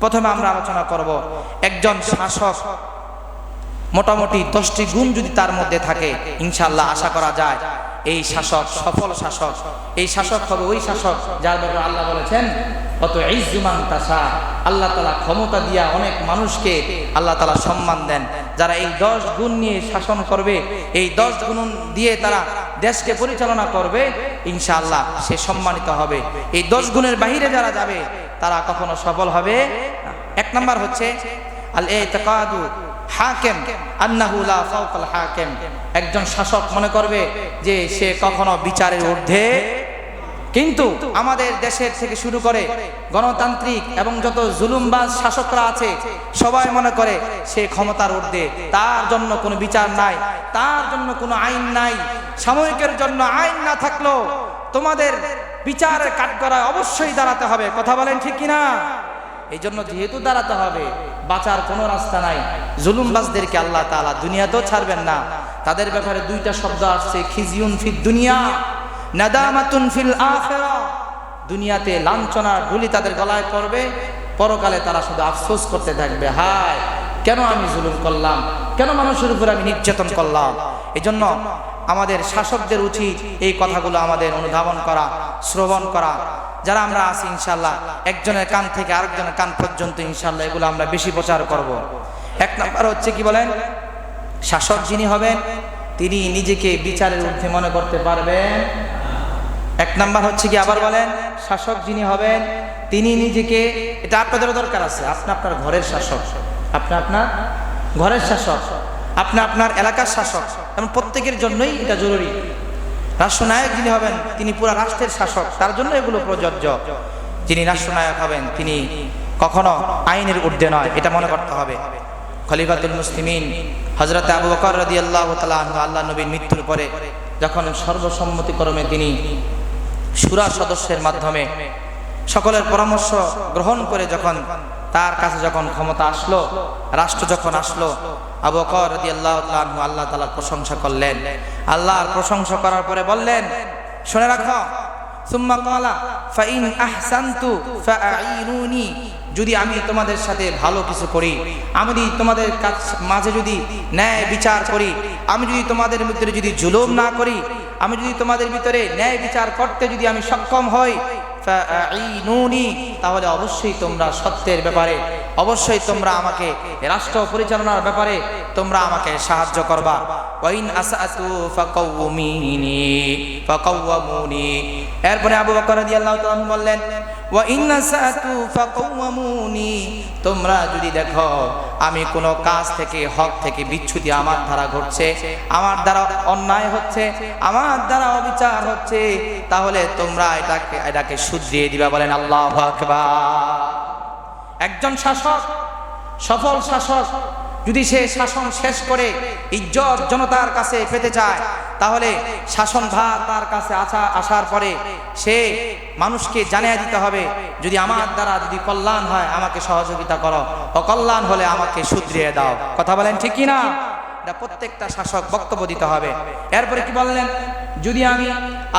প্রথমে আমরা আলোচনা করব একজন শাসক মোটামুটি 10টি গুণ যদি তার মধ্যে থাকে, ইনশাআল্লাহ আশা করা যায় এই শাসক সফল শাসক। এই শাসক হবে ওই শাসক যার ব্যাপারে আল্লাহ বলেছেন অত ইজ্জুমান তাসা, আল্লাহ তাআলা ক্ষমতা দিয়া অনেক মানুষকে আল্লাহ তাআলা সম্মান দেন। যারা এই 10 গুণ নিয়ে শাসন করবে, এই 10 গুণ দিয়ে তারা দেশকে পরিচালনা করবে, ইনশাআল্লাহ সে সম্মানিত হবে। এই 10 গুণের বাহিরে যারা যাবে তারা কখনো সফল হবে না। 1 নাম্বার হচ্ছে আল ইতিকাদু হাকিম আন্নাহু লা ফাওকাল হাকিম। একজন শাসক মনে করবে যে সে কখনো বিচারের ঊর্ধ্বে, কিন্তু আমাদের দেশের থেকে শুরু করে গণতান্ত্রিক এবং যত জুলুমবাজ শাসকরা আছে সবাই মনে করে সে ক্ষমতার ঊর্ধ্বে, তার জন্য কোনো বিচার নাই, তার জন্য কোনো আইন নাই। সাময়িকের জন্য আইন না থাকলেও তোমাদের বিচারের কাঠগড়ায় অবশ্যই দাঁড়াতে হবে। কথা বলেন ঠিক কিনা? এই জন্য যেহেতু দাঁড়াতে হবে, বাঁচার কোনো রাস্তা নাই। জুলুমবাজদেরকে আল্লাহ তাআলা দুনিয়াতেও ছাড়বেন না। তাদের ব্যাপারে 2টা শব্দ আসছে, খিজিউন ফিদ দুনিয়া, নাদামাতুন ফিল আখিরা। দুনিয়াতে লাঞ্ছনার ধুলি তাদের গলায় পড়বে, পরকালে তারা শুধু আফসোস করতে থাকবে, হায় কেন আমি জুলুম করলাম, কেন মানুষের উপর আমি নির্যাতন করলাম। এই জন্য আমাদের শাসকদের উচিত এই কথাগুলো আমাদের অনুধাবন করা, শ্রবণ করা। যারা আমরা আছি ইনশাআল্লাহ একজনের কান থেকে আরেকজনের কান পর্যন্ত ইনশাআল্লাহ এগুলো আমরা বেশি প্রচার করব। 1 নাম্বার হচ্ছে কি বলেন, শাসক যিনি হবেন তিনি নিজেকে বিচারের ঊর্ধ্বে মনে করতে পারবেন। 1 নাম্বার হচ্ছে কি, আবার বলেন, শাসক যিনি হবেন তিনি নিজেকে, এটা আপনাদেরও দরকার আছে, আপনি আপনার ঘরের শাসক, আপনি আপনার ঘরের শাসক, আপনি আপনার এলাকার শাসক, এবং প্রত্যেকের জন্যই এটা জরুরি। রাষ্ট্রনায়ক যিনি হবেন তিনি পুরো রাষ্ট্রের শাসক, তার জন্য এগুলো প্রযোজ্য। যিনি রাষ্ট্রনায়ক হবেন তিনি কখনো আইনের ঊর্ধ্বে নয়, এটা মনে করতে হবে। খলিফাতুল মুসলিমিন হযরত আবু বকর রাদিয়াল্লাহু তাআলা আনহু, আল্লাহ নবীর মৃত্যুর পরে যখন সর্বসম্মতিক্রমে তিনি শুরা সদস্যের মাধ্যমে সকলের পরামর্শ গ্রহণ করে যখন তার কাছে যখন ক্ষমতা আসলো, রাষ্ট্র যখন আসলো, আবু বকর রাদিয়াল্লাহু তাআলা আনহু আল্লাহ তাআলার প্রশংসা করলেন। আল্লাহর প্রশংসা করার পরে বললেন, শুনে রাখো, সুম্মা ক্বালা ফাইন আহসানতু ফাআইনুনি, যদি আমি তোমাদের সাথে ভালো কিছু করি, আমি যদি তোমাদের মাঝে যদি ন্যায় বিচার করি, আমি যদি তোমাদের ভিতরে যদি জুলুম না করি, আমি যদি তোমাদের ভিতরে ন্যায় বিচার করতে যদি আমি সক্ষম হই, ফাআইনুনি, তাহলে অবশ্যই তোমরা সত্যের ব্যাপারে, অবশ্যই তোমরা আমাকে রাষ্ট্র পরিচালনার ব্যাপারে তোমরা আমাকে সাহায্য করবা। ওয়াইন আসাতু ফাকাওয়ামুনি। এরপরে আবু বকর রাদিয়াল্লাহু তাআলা বললেন, ওয়াইন আসাতু ফাকাওয়ামুনি, তোমরা যদি দেখো আমি কোনো কাজ থেকে, হক থেকে বিচ্যুতি আমার দ্বারা ঘটছে, আমার দ্বারা অন্যায় হচ্ছে, আমার দ্বারা অবিচার হচ্ছে, তাহলে তোমরা এটাকে শুধরিয়ে দিবা। বলেন আল্লাহু আকবার। একজন শাসক, সফল শাসক যদি সে শাসন শেষ করে ইজ্জত জনতার কাছে পেতে চায়, তাহলে শাসন ভার তার কাছে আসার পরে সে মানুষকে জানিয়ে দিতে হবে, যদি আমার দ্বারা যদি কল্যাণ হয় আমাকে সহযোগিতা করো, অকল্যাণ হলে আমাকে শুধরিয়ে দাও। কথা বলেন ঠিক কিনা? এটা প্রত্যেকটা শাসক বক্তব্য দিতে হবে। এরপরে কি বললেন, যদি আমি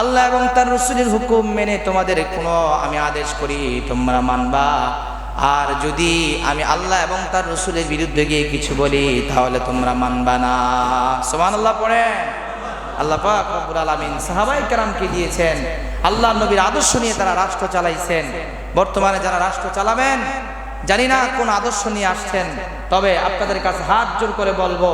আল্লাহ এবং তার রাসূলের হুকুম মেনে তোমাদের কোনো আমি আদেশ করি তোমরা মানবা, আর যদি আমি আল্লাহ এবং তার রাসূলের বিরুদ্ধে গিয়ে কিছু বলি তাহলে তোমরা মানবা না। সুবহানাল্লাহ পড়েন। আল্লাহ পাক রব্বুল আলামিন সাহাবায়ে কেরামকে দিয়েছেন, আল্লাহর নবীর আদর্শ নিয়ে তারা রাষ্ট্র চালাইছেন। বর্তমানে যারা রাষ্ট্র চালাবেন জানি না কোন আদর্শ নিয়ে আসছেন, তবে আপনাদের কাছে হাত জোর করে বলবো,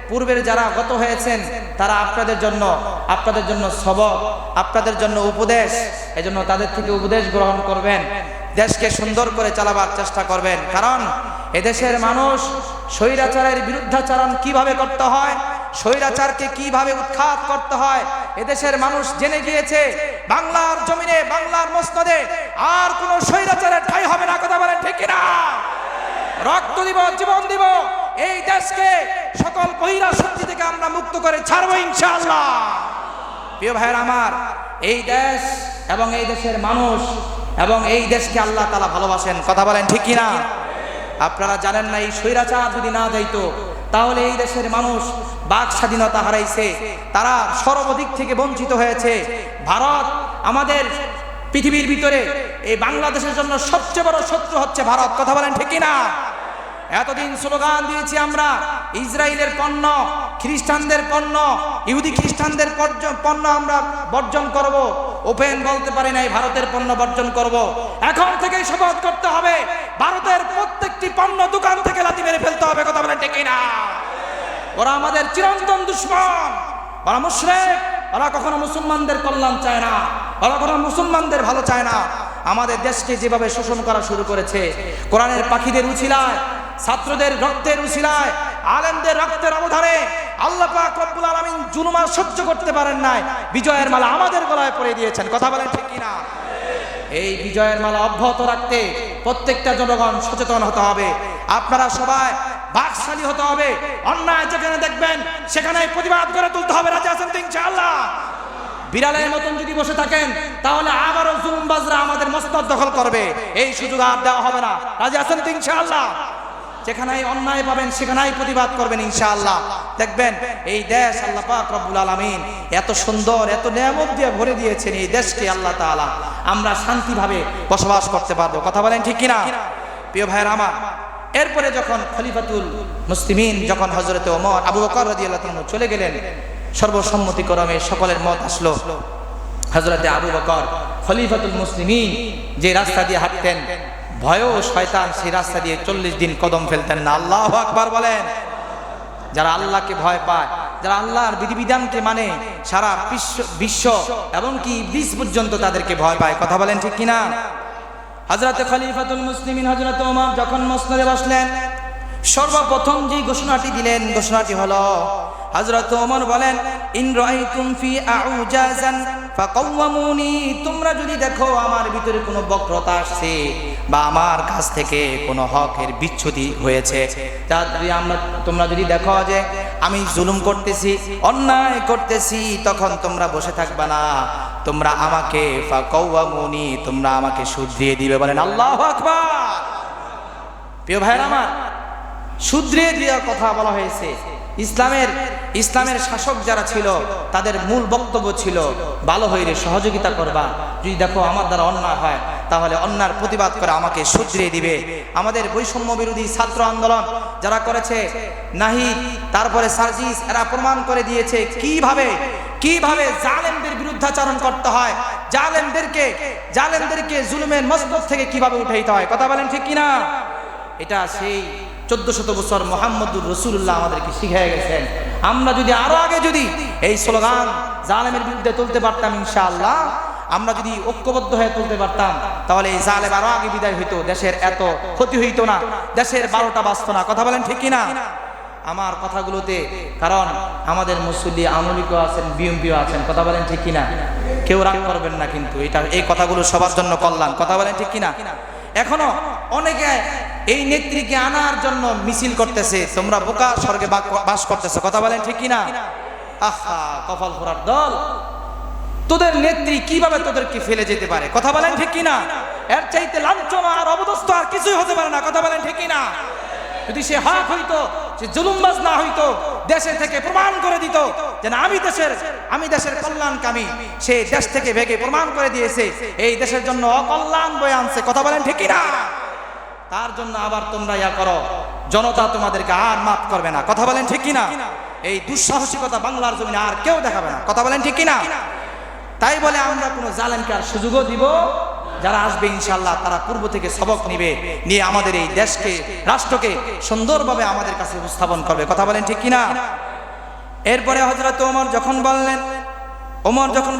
পূর্বের যারা গত হয়েছেন তারা আপনাদের জন্য সবক, আপনাদের জন্য উপদেশ, এজন্য তাদের থেকে উপদেশ গ্রহণ করবেন, দেশকে সুন্দর করে চালাবার চেষ্টা করবেন। কারণ এদেশের মানুষ স্বৈরাচারের বিরুদ্ধাচরণ কিভাবে করতে হয়, স্বৈরাচারকে কিভাবে উৎখাত করতে হয় এদেশের মানুষ জেনে গিয়েছে। বাংলার জমিনে, বাংলার মসনদে আর কোনো স্বৈরাচারের ঠাঁই হবে না। কথা বলেন ঠিক কিনা? রক্ত দিব, জীবন দিব, এই দেশকে সকল বহিরা শক্তি থেকে আমরা মুক্ত করে ছাড়বো ইনশাআল্লাহ। প্রিয় ভাইয়েরা আমার, এই দেশ এবং এই দেশের মানুষ এবং এই দেশকে আল্লাহ তাআলা ভালোবাসেন। কথা বলেন ঠিক কিনা? আপনারা জানেন না, এই স্বৈরাচার যদি না যাইতো তাহলে এই দেশের মানুষ বাক স্বাধীনতা হারাইছে, তারা সর্বদিক থেকে বঞ্চিত হয়েছে। ভারত আমাদের পৃথিবীর ভিতরে এই বাংলাদেশের জন্য সবচেয়ে বড় শত্রু হচ্ছে ভারত। কথা বলেন ঠিক কিনা? এতদিন স্লোগান দিয়েছি আমরা ইসরায়েলের পণ্য, খ্রিস্টানদের পণ্য, ইহুদি খ্রিস্টানদের পণ্য আমরা বর্জন করব। ওপেন বলতে পারি নাই ভারতের পণ্য বর্জন করব। এখন থেকেই শপথ করতে হবে ভারতের প্রত্যেকটি পণ্য দোকান থেকে লাথি মেরে ফেলতে হবে। কথা বলেন ঠিক কিনা? ওরা আমাদের চিরন্তন দুশমন, ওরা মুশরিক, ওরা কখনো মুসলমানদের কল্যাণ চায় না, ওরা কখনো মুসলমানদের ভালো চায় না। আমাদের দেশকে যেভাবে শোষণ করা শুরু করেছে, কোরআনের পাখিদের উছিলায়, ছাত্রদের রক্তের উছিলায়, আলেমদের রক্তের অবধানে আল্লাহ পাক রব্বুল আলামিন জুলুম আর সহ্য করতে পারেন নাই, বিজয়ের মালা আমাদের গলায় পরিয়ে দিয়েছেন। কথা বলেন ঠিক কিনা? এই বিজয়ের মালা অব্যাহত রাখতে প্রত্যেকটা জনগণ সচেতন হতে হবে। আপনারা সবাই বাকশালী হতে হবে। অন্যায় যেখানে দেখবেন সেখানে প্রতিবাদ করে তুলতে হবে। রাজি আছেন তো ইনশাআল্লাহ? বিড়ালের মতন যদি বসে থাকেন তাহলে আবারও জুলুমবাজরা আমাদের মসনদ দখল করবে, এই সুযোগ আর দেওয়া হবে না। রাজি আছেন তো ইনশাআল্লাহ? যেখানেই অন্যায় পাবেন সেখানেই প্রতিবাদ করবেন ইনশাআল্লাহ। দেখবেন এই দেশ আল্লাহ পাক রব্বুল আলামিন এত সুন্দর, এত নিয়ামত দিয়ে ভরে দিয়েছেন এই দেশকে আল্লাহ তাআলা, আমরা শান্তিভাবে বসবাস করতে পারবো। কথা বলেন ঠিক কিনা? প্রিয় ভাইয়েরা আমার, এরপরে যখন খলিফাতুল মুসলিমিন যখন হযরত ওমর আবু বকর রাদিয়াল্লাহু তাআলা চলে গেলেন, সর্বসম্মতিক্রমে সকলের মত আসলো হযরতে আবু বকর খলিফাতুল মুসলিমিন যে রাস্তা দিয়ে হাঁটতেন, ভয় ও শয়তান সেই রাস্তা দিয়ে 40 দিন কদম ফেলতেন না। আল্লাহু আকবার বলেন। যারা আল্লাহকে ভয় পায়, যারা আল্লাহর বিধিবিধানকে মানে, সারা বিশ্ব এমনকি ইবলিস পর্যন্ত তাদেরকে ভয় পায়। কথা বলেন ঠিক কিনা? হযরতে খলিফাতুল মুসলিমিন হযরত ওমর যখন মসনদে বসলেন, সর্বপ্রথম যে ঘোষণাটি দিলেন, ঘোষণাটি হলো হযরত ওমর বলেন, ইন রাআইতুম ফি আউজাজান ফাকাওয়ামুনি, তোমরা যদি দেখো আমার ভিতরে কোনো বক্রতা আসছে বা আমার কাছ থেকে কোনো হকের বিচ্যুতি হয়েছে, তোমরা যদি দেখো যে আমি জুলুম করতেছি, অন্যায় করতেছি, তখন তোমরা বসে থাকবে না, তোমরা আমাকে ফাকাওয়ামুনি, তোমরা আমাকে শুধরিয়ে দিবে। বলেন আল্লাহু আকবার। প্রিয় ভাইরা আমার, শুধরিয়ে দেওয়ার কথা বলা হয়েছে। ইসলামের শাসক যারা ছিল তাদের মূল বক্তব্য ছিল ভালো হইলে সহযোগিতা করবা, যদি দেখো আমার দ্বারা অন্যায় হয় তাহলে অন্যায়ের প্রতিবাদ করে আমাকে শুধরিয়ে দিবে। আমাদের বৈষম্য বিরোধী ছাত্র আন্দোলন যারা করেছে, নাহিদ, তারপরে সার্জিস, এরা প্রমাণ করে দিয়েছে কিভাবে জালেমদের বিরুদ্ধাচরণ করতে হয়, জালেমদেরকে জুলুমের মসনদ থেকে কিভাবে উঠাইতে হয়। কথা বলেন ঠিক কিনা? এটা সেই 1400 বছর মুহাম্মদুর রাসূলুল্লাহ আমাদেরকে শিখিয়ে গেছেন। আমরা যদি আরো আগে যদি এই স্লোগান জালেমের বিরুদ্ধে তুলতে পারতাম, ইনশাআল্লাহ আমরা যদি ঐক্যবদ্ধ হয়ে তুলতে পারতাম, তাহলে এই জালেম আরো আগে বিদায় হইতো, দেশের এত ক্ষতি হইতো না, দেশের 12টা বাজতো না। কথা বলেন ঠিক কিনা? আমার কথাগুলোতে, কারণ আমাদের মুসল্লি আমলিকও আছেন, বিএমপিও আছেন। কথা বলেন ঠিক কিনা? কেউ রাগ করবেন না, কিন্তু এই কথাগুলো সবার জন্য কল্যাণ। কথা বলেন ঠিক কিনা? এখনো অনেকে এই নেত্রীকে আনার জন্য মিছিল করতেছে, তোমরা বোকা স্বর্গে বাস করতেছো। কথা বলেন ঠিক কিনা? আহা, কপাল পোড়ার দল, তোদের নেত্রী কিভাবে তোদেরকে ফেলে যেতে পারে? কথা বলেন ঠিক কিনা? এর চাইতে লাঞ্ছনা আর অবদস্থ আর কিছুই হতে পারে না। কথা বলেন ঠিক কিনা? যদি সে হক হইতো, সে জুলুমবাজ না হইতো, দেশে থেকে প্রমাণ করে দিত যে না, আমি দেশের কল্যাণকামী, সে দেশ থেকে ভেগে প্রমাণ করে দিয়েছে এই দেশের জন্য অকল্যাণ বয়ে আনছে। কথা বলেন ঠিক কিনা? তার জন্য আবার তোমরা ইয়া করো, জনতা তোমাদেরকে আর মাফ করবে না। কথা বলেন ঠিক কিনা? এই দুঃসাহসিকতা বাংলার জমিনে আর কেউ দেখাবে না। কথা বলেন ঠিক কিনা? তাই বলে আমরা কোনো জালেমকে আর সুযোগও দিব? যারা আসবে ইনশাআল্লাহ তারা পূর্ব থেকে সবক নিয়ে আমাদের এই দেশকে, রাষ্ট্রকে সুন্দরভাবে আমাদের কাছে উপস্থাপন করবে। কথা বলেন ঠিক কিনা? এরপরে হযরত ওমর যখন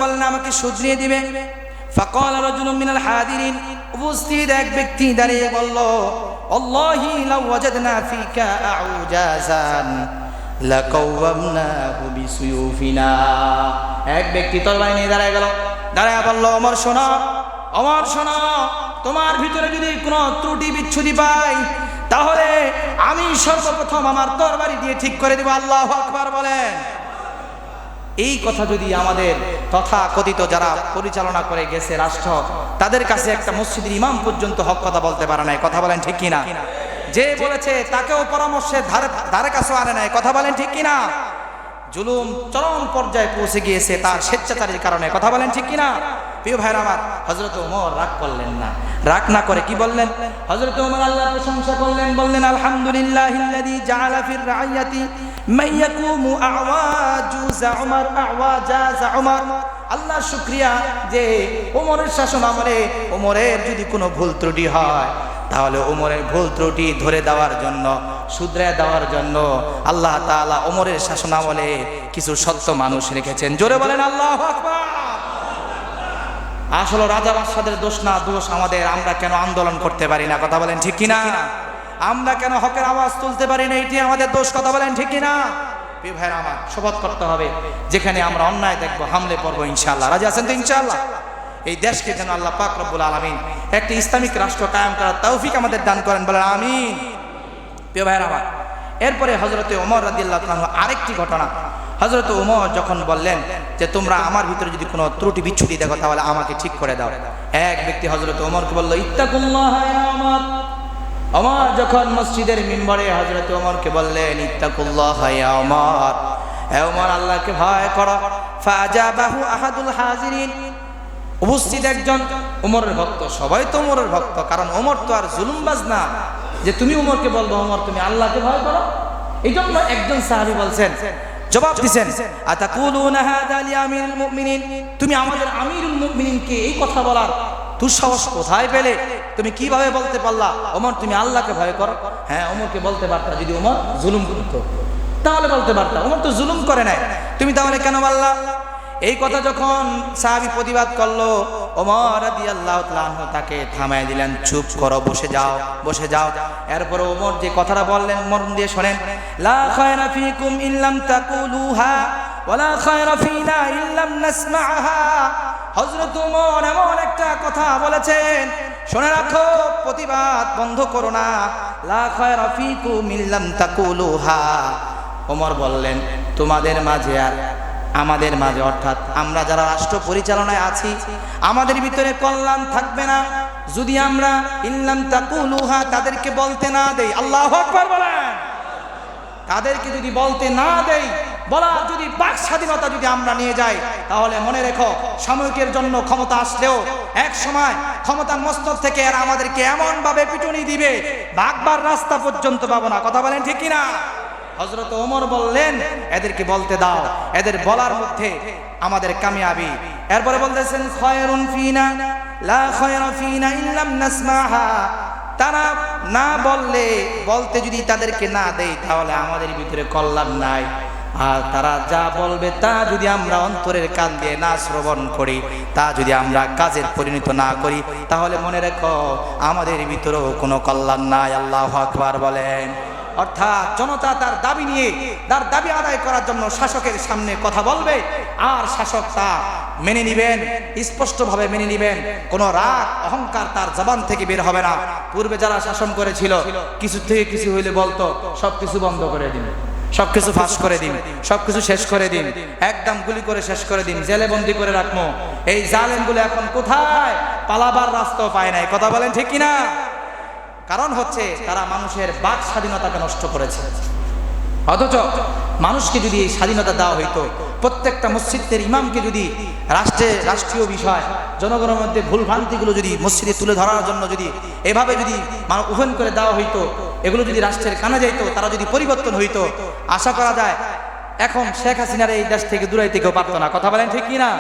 বললেন আমাকে শুধরিয়ে দিবে, ফাকাল রাজুলুম মিনাল হাদিরিন, উপস্থিত এক ব্যক্তি দাঁড়িয়ে বলল, আল্লাহি লাউ ওয়াজাদনা ফিকা আউজাজান লাকাওয়ামনাহু বিসুয়ুফিনা। এক ব্যক্তি তরবারি নিয়ে দাঁড়ায় বলল, ওমর শোনো, তোমার ভিতরে যদি কোনো ত্রুটি বিচ্ছুতি পাই তাহলে আমি সর্বপ্রথম আমার তরবারি দিয়ে ঠিক করে দেব। আল্লাহু আকবার বলেন। এই কথা যদি আমাদের তথা কথিত যারা পরিচালনা করে গেছে রাষ্ট্র, তাদের কাছে একটা মসজিদের ইমাম পর্যন্ত হক কথা বলতে পারে নাই। কথা বলেন ঠিক কিনা? যে বলেছে তাকেও পরামর্শের ধারে কাছেও আনে নাই। কথা বলেন ঠিক কিনা? জুলুম চরম পর্যায়ে পৌঁছে গিয়েছে তার স্বেচ্ছাচারীর কারণে। কথা বলেন ঠিক কিনা? প্রিয় ভাইরা আমার, হযরত ওমর রাগ করলেন না। রাগ না করে কি বললেন? হযরত ওমর আল্লাহর প্রশংসা করলেন, বললেন আলহামদুলিল্লাহিল্লাযী জাআলা ফির রাইয়াতি মান ইয়াকুমু আওয়াজা উমর। আল্লাহ শুকরিয়া যে ওমরের শাসন আমলে ওমরের যদি কোনো ভুল ত্রুটি হয় তাহলে ওমরের ভুল ত্রুটি ধরে দেওয়ার জন্য, শুধরে দেওয়ার জন্য আল্লাহ তাআলা ওমরের শাসন আমলে কিছু সত্য মানুষ রেখেছেন। জোরে বলেন আল্লাহু আকবার। আসলে রাজা বাদশাদের দোষ না, দোষ আমাদের। আমরা কেন আন্দোলন করতে পারি না? কথা বলেন ঠিক কিনা? আমরা কেন হকের আওয়াজ তুলতে পারি না? এটি আমাদের দোষ। কথা বলেন ঠিক কিনা? প্রিয় ভাইরা আমার, শপথ করতে হবে যেখানে আমরা অন্যায় দেখবো হামলে পড়বো ইনশাআল্লাহ। রাজি আছেন তো ইনশাআল্লাহ? এই দেশকে যেন আল্লাহ পাক রব্বুল আলামিন একটি ইসলামিক রাষ্ট্র কায়েম করার তৌফিক আমাদের দান করেন, বলেন আমিন। প্রিয় ভাইরা আমার, এরপরে হযরতে ওমর রাদিয়াল্লাহু তাআলা আরেকটি ঘটনা। হযরত ওমর যখন বললেন যে তোমরা আমার ভিতরে যদি কোনো ত্রুটি বিচ্ছুটি দেখো তাহলে আমাকে ঠিক করে দাও, এক ব্যক্তি হযরত ওমরকে বলল ইত্তাকুল্লাহ ইয়া ওমর। ওমর যখন মসজিদের মিম্বরে হযরত ওমরকে বললেন ইত্তাকুল্লাহ ইয়া ওমর, হে ওমর আল্লাহকে ভয় করো। ফাজাবাহু আহাদুল হাজিরিন, উপস্থিত একজন ওমরের ভক্ত, সবাই তো ওমরের ভক্ত, কারণ ওমর তো আর জুলুমবাজ না যে তুমি ওমরকে বলবো ওমর তুমি আল্লাহকে ভয় করো। এই জন্য একজন সাহাবী বলছেন, জবাব দিছেন আতাকুলুনা হাযা লিআমিরুল মুমিনিন, তুমি আমাদের আমিরুল মুমিনিনকে এই কথা বলার দুঃসাহস কোথায় পেলে? তুমি কিভাবে বলতে পারলা ওমর তুমি আল্লাহকে ভয় করো? হ্যাঁ, ওমরকে বলতে পারতা যদি ওমর জুলুম করত, তাহলে বলতে পারতা। ওমর তো জুলুম করে নাই, তুমি তাহলে কেন বললা? এই কথা যখন সাহাবী প্রতিবাদ করলো, ওমর রাদিয়াল্লাহু তাআলা আনহু তাকে থামায় দিলেন, চুপ করো, বসে যাও, বসে যাও। এরপর ওমর যে কথাটা বললেন মন দিয়ে শোনেন, লা খায়রা ফীকুম ইল্লাম তাকুলুহা ওয়ালা খায়রা ফীনা ইল্লাম নাসমা'হা। হযরত ওমর এমন একটা কথা বলেছেন, শুনে রাখো, প্রতিবাদ বন্ধ করো না। লা খায়রা ফীকুম ইল্লাম তাকুলুহা। ওমর বললেন তোমাদের মাঝে আর আমাদের মাঝে, অর্থাৎ আমরা যারা রাষ্ট্র পরিচালনায় আছি আমাদের ভিতরে কল্যাণ থাকবে না যদি আমরা ইল্লাম তাকুলুহা তাদেরকে বলতে না দেই। আল্লাহু আকবার বলেন। তাদেরকে যদি বলতে না দেই, বলা যদি বাক স্বাধীনতা যদি আমরা নিয়ে যাই, তাহলে মনে রেখো সাময়িকের জন্য ক্ষমতা আসলেও এক সময় ক্ষমতার মস্তক থেকে এরা আমাদেরকে এমন ভাবে পিটুনি দিবে ভাগবার রাস্তা পর্যন্ত পাবো না। কথা বলেন ঠিক কিনা? হযরত ওমর বললেন এদেরকে বলতে দাও, এদের বলার মধ্যে আমাদের কামিয়াবি। এরপরে বলতেছেন খায়রুন ফিনা লা খায়রা ফিনা ইল্লাম নাসমাহা। তারা না বললে, বলতে যদি তাদেরকে না দেই তাহলে আমাদের ভিতরে কল্যাণ নাই, আর তারা যা বলবে তা যদি আমরা অন্তরের কান দিয়ে না শ্রবণ করি, তা যদি আমরা কাজের পরিণত না করি, তাহলে মনে রেখো আমাদের ভিতরেও কোনো কল্যাণ নাই। আল্লাহু আকবার বলেন। অর্থাৎ জনতা তার দাবি নিয়ে, তার দাবি আদায় করার জন্য শাসকের সামনে কথা বলবে, আর শাসক তা মেনে নিবেন, স্পষ্টভাবে মেনে নিবেন। কোনো রাগ অহংকার তার জবান থেকে বের হবে না। পূর্বে যারা শাসন করেছিল কিছু থেকে কিছু হইলে বলতো সবকিছু বন্ধ করে দিন, সবকিছু ফাঁস করে দিন, সবকিছু শেষ করে দিন, একদম গুলি করে শেষ করে দিন, জেলে বন্দি করে রাখবো। এই জালেমগুলো এখন কোথায়? পালাবার রাস্তা পায় নাই। কথা বলেন ঠিক কিনা? কারণ হচ্ছে তারা মানুষের বাক স্বাধীনতাকে নষ্ট করেছে। অথচ মানুষকে যদি এই স্বাধীনতা দেওয়া হইতো, প্রত্যেকটা মসজিদের ইমামকে যদি রাষ্ট্রীয় বিষয় জনগণের মধ্যে ভুলভ্রান্তিগুলো যদি মসজিদে তুলে ধরার জন্য যদি এভাবে যদি ওপেন করে দেওয়া হইতো, এগুলো যদি রাষ্ট্রের কানে যাইতো, তারা যদি পরিবর্তন হইতো, আশা করা যায় এখন শেখ হাসিনার এই দেশ থেকে দূরাইতে কেউ পারতো না। কথা বলেন ঠিক কিনা?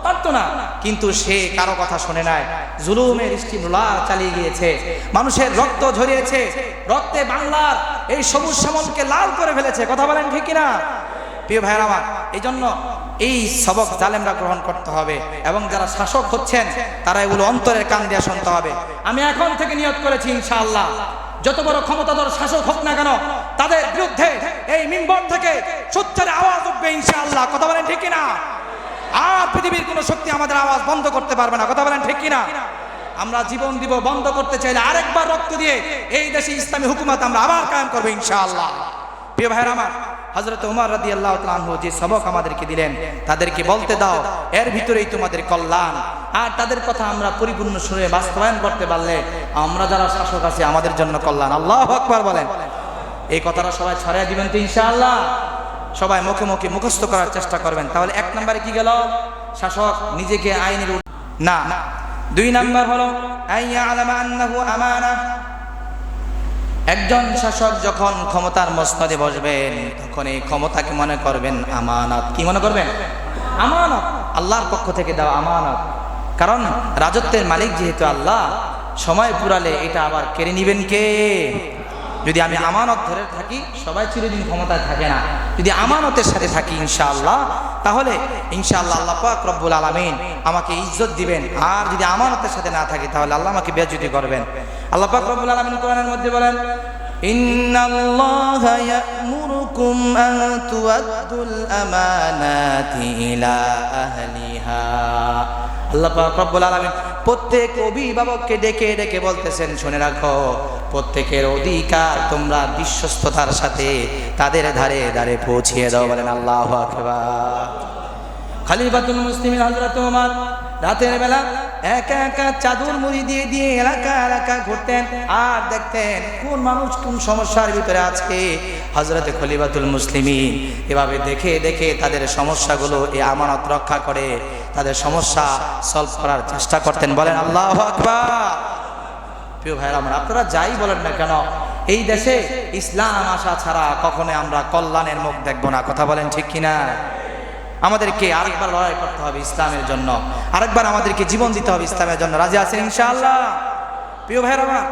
পারতো না। কিন্তু সে কারো কথা শোনে নাই, জুলুমের স্টিমুলা চালিয়ে গিয়েছে, মানুষের রক্ত ঝরিয়েছে, রক্তে বাংলার এই সবুজ শ্যামলকে লাল করে ফেলেছে। কথা বলেন ঠিক কিনা? প্রিয় ভাইরা আমার, এই জন্য এই সবক জালেমরা গ্রহণ করতে হবে, এবং যারা শাসক হচ্ছেন তারা এগুলো অন্তরের কান দিয়ে শুনতে হবে। আমি এখন থেকে নিয়ত করেছি ইনশাআল্লাহ যত বড় ক্ষমতাধর শাসক হোক না কেন, তাদের বিরুদ্ধে এই মিম্বর থেকে সোচ্চার আওয়াজ উঠবে ইনশাআল্লাহ। কথা বলেন ঠিক কিনা? আর পৃথিবীর কোন শক্তি আমাদের আওয়াজ বন্ধ করতে পারবে না। কথা বলেন ঠিক কিনা? আমরা জীবন দিব, বন্ধ করতে চাইলে আরেকবার রক্ত দিয়ে এই দেশে ইসলামী হুকুমত আমরা আবার কায়েম করব ইনশাআল্লাহ। প্রিয় ভাইরা আমার, হযরত ওমর রাদিয়াল্লাহু তাআলা আনহু যে সবক আমাদেরকে দিলেন, তাদেরকে বলতে দাও, এর ভিতরেই তোমাদের কল্যাণ। আর তাদের কথা আমরা পরিপূর্ণ শুনে বাস্তবায়ন করতে পারলে আমরা যারা শাসক আছি আমাদের জন্য কল্যাণ। আল্লাহু আকবার বলেন। এই কথাটা সবাই ছড়াই দিবেন তো ইনশাআল্লাহ? সবাই মুখে মুখে মুখস্থ করার চেষ্টা করবেন। তাহলে এক নম্বরে কি গেল? শাসক নিজেকে আইনের না। 2 নাম্বার হলো আইয়ালামা আন্নাহু আমানা। একজন শাসক যখন ক্ষমতার মসনদে বসবেন তখন এই ক্ষমতাকে মনে করবেন আমানত। কি মনে করবেন? আমানত, আল্লাহর পক্ষ থেকে দেওয়া আমানত। কারণ রাজত্বের মালিক যেহেতু আল্লাহ, সময় পুরালে এটা আবার কেড়ে নিবেন কে? যদি আমি আমানত ধরে থাকি, সবাই চিরদিন ক্ষমতায় থাকে না। যদি আমানতের সাথে থাকি ইনশাআল্লাহ, তাহলে ইনশাআল্লাহ আল্লাহ পাক রব্বুল আলামিন আমাকে ইজ্জত দিবেন। আর যদি আমানতের সাথে না থাকি তাহলে আল্লাহ আমাকে বেইজ্জতি করবেন। আল্লাহ পাক রব্বুল আলামিন কোরআনের মধ্যে বলেন, ইন্নাল্লাহা ইয়া'মুরুকুম আন তুআদ্দুল আমানাতি ইলা আহলিহা। আল্লাহ পাক রব্বুল আলামিন প্রত্যেক অভিভাবককে ডেকে ডেকে বলতেছেন, শুনে রাখো, প্রত্যেকের অধিকার তোমরা বিশ্বস্ততার সাথে তাদের ধারে ধারে পৌঁছিয়ে দাও। বলেন আল্লাহু আকবার। খলিফাতুল মুসলিমিন হযরত ওমর রাতের বেলা একা একা চাদর মুড়ি দিয়ে দিয়ে এলাকা এলাকা ঘুরতেন আর দেখতেন কোন মানুষ কোন সমস্যার ভিতরে আছে। হযরত খলিফাতুল মুসলিমিন এভাবে দেখে দেখে তাদের সমস্যাগুলো এই আমানত রক্ষা করে তাদের সমস্যা সলভ করার চেষ্টা করতেন। বলেন আল্লাহু আকবার। প্রিয় ভাইরা আমার, আপনারা যাই বলেন না কেন, এই দেশে ইসলাম আসা ছাড়া কখনো আমরা কল্যাণের মুখ দেখব না। কথা বলেন ঠিক কিনা? আমাদেরকে আরেকবার লড়াই করতে হবে ইসলামের জন্য, আরেকবার আমাদেরকে জীবন দিতে হবে ইসলামের জন্য। রাজি আছেন ইনশাআল্লাহ? প্রিয় ভাইরা আমার,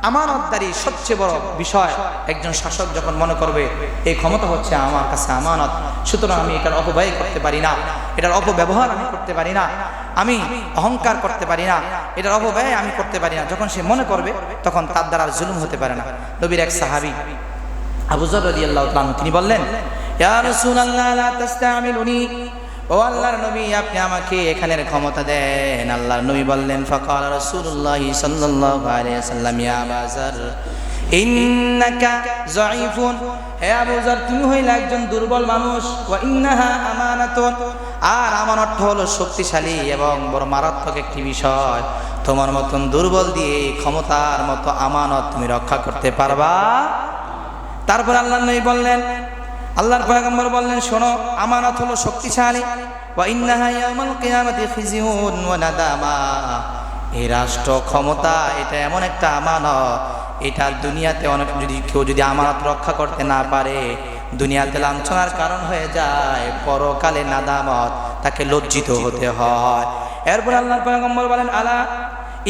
আমানতদারি সবচেয়ে বড় বিষয়। একজন শাসক যখন মনে করবে এই ক্ষমতা হচ্ছে আমার কাছে আমানত, সুতরাং আমি এটার অপব্যয় করতে পারি না, এটার অপব্যবহার আমি করতে পারি না, আমি অহংকার করতে পারি না, এটার অপব্যয় আমি করতে পারি না, যখন সে মনে করবে তখন তার দ্বারা আর জুলুম হতে পারে না। নবীর এক সাহাবী আবু যর রাদিয়াল্লাহু তাআলা তিনি বললেন, ইয়া রাসূলুল্লাহ লা তাস্তামিলুনি, ও আল্লাহর নবী আপনি আমাকে এখানের ক্ষমতা দেন। আল্লাহর নবী বললেন, ফাকাল রাসূলুল্লাহ সাল্লাল্লাহু আলাইহি ওয়াসাল্লাম, ইয়া আবা যর ইন্নাকা যায়ীফুন, হে আবু যর তুমি হইলা একজন দুর্বল মানুষ, ওয়া ইন্নাহা আমানাতুন, আর আমানত হলো শক্তিশালী এবং বড় মারাত্মক একটি বিষয়। তোমার মতন দুর্বল দিয়ে ক্ষমতার মতো আমানত তুমি রক্ষা করতে পারবা? তারপর আল্লাহর নবী বললেন, আল্লাহর পয়গম্বর বললেন, শোনো, আমানত হলো শক্তিশালী, ওয়া ইন্নাহা ইয়াউমাল কিয়ামাতি খিজিউন ওয়া নাদামা, এই রাষ্ট্র ক্ষমতা এটা এমন একটা আমানত, এটা দুনিয়াতে অনেক কেউ যদি আমানত রক্ষা করতে না পারে দুনিয়াতে লাঞ্ছনার কারণ হয়ে যায়, পরকালে নাদামত, তাকে লজ্জিত হতে হয়। এরপর আল্লাহর পয়গম্বর বলেন, আলা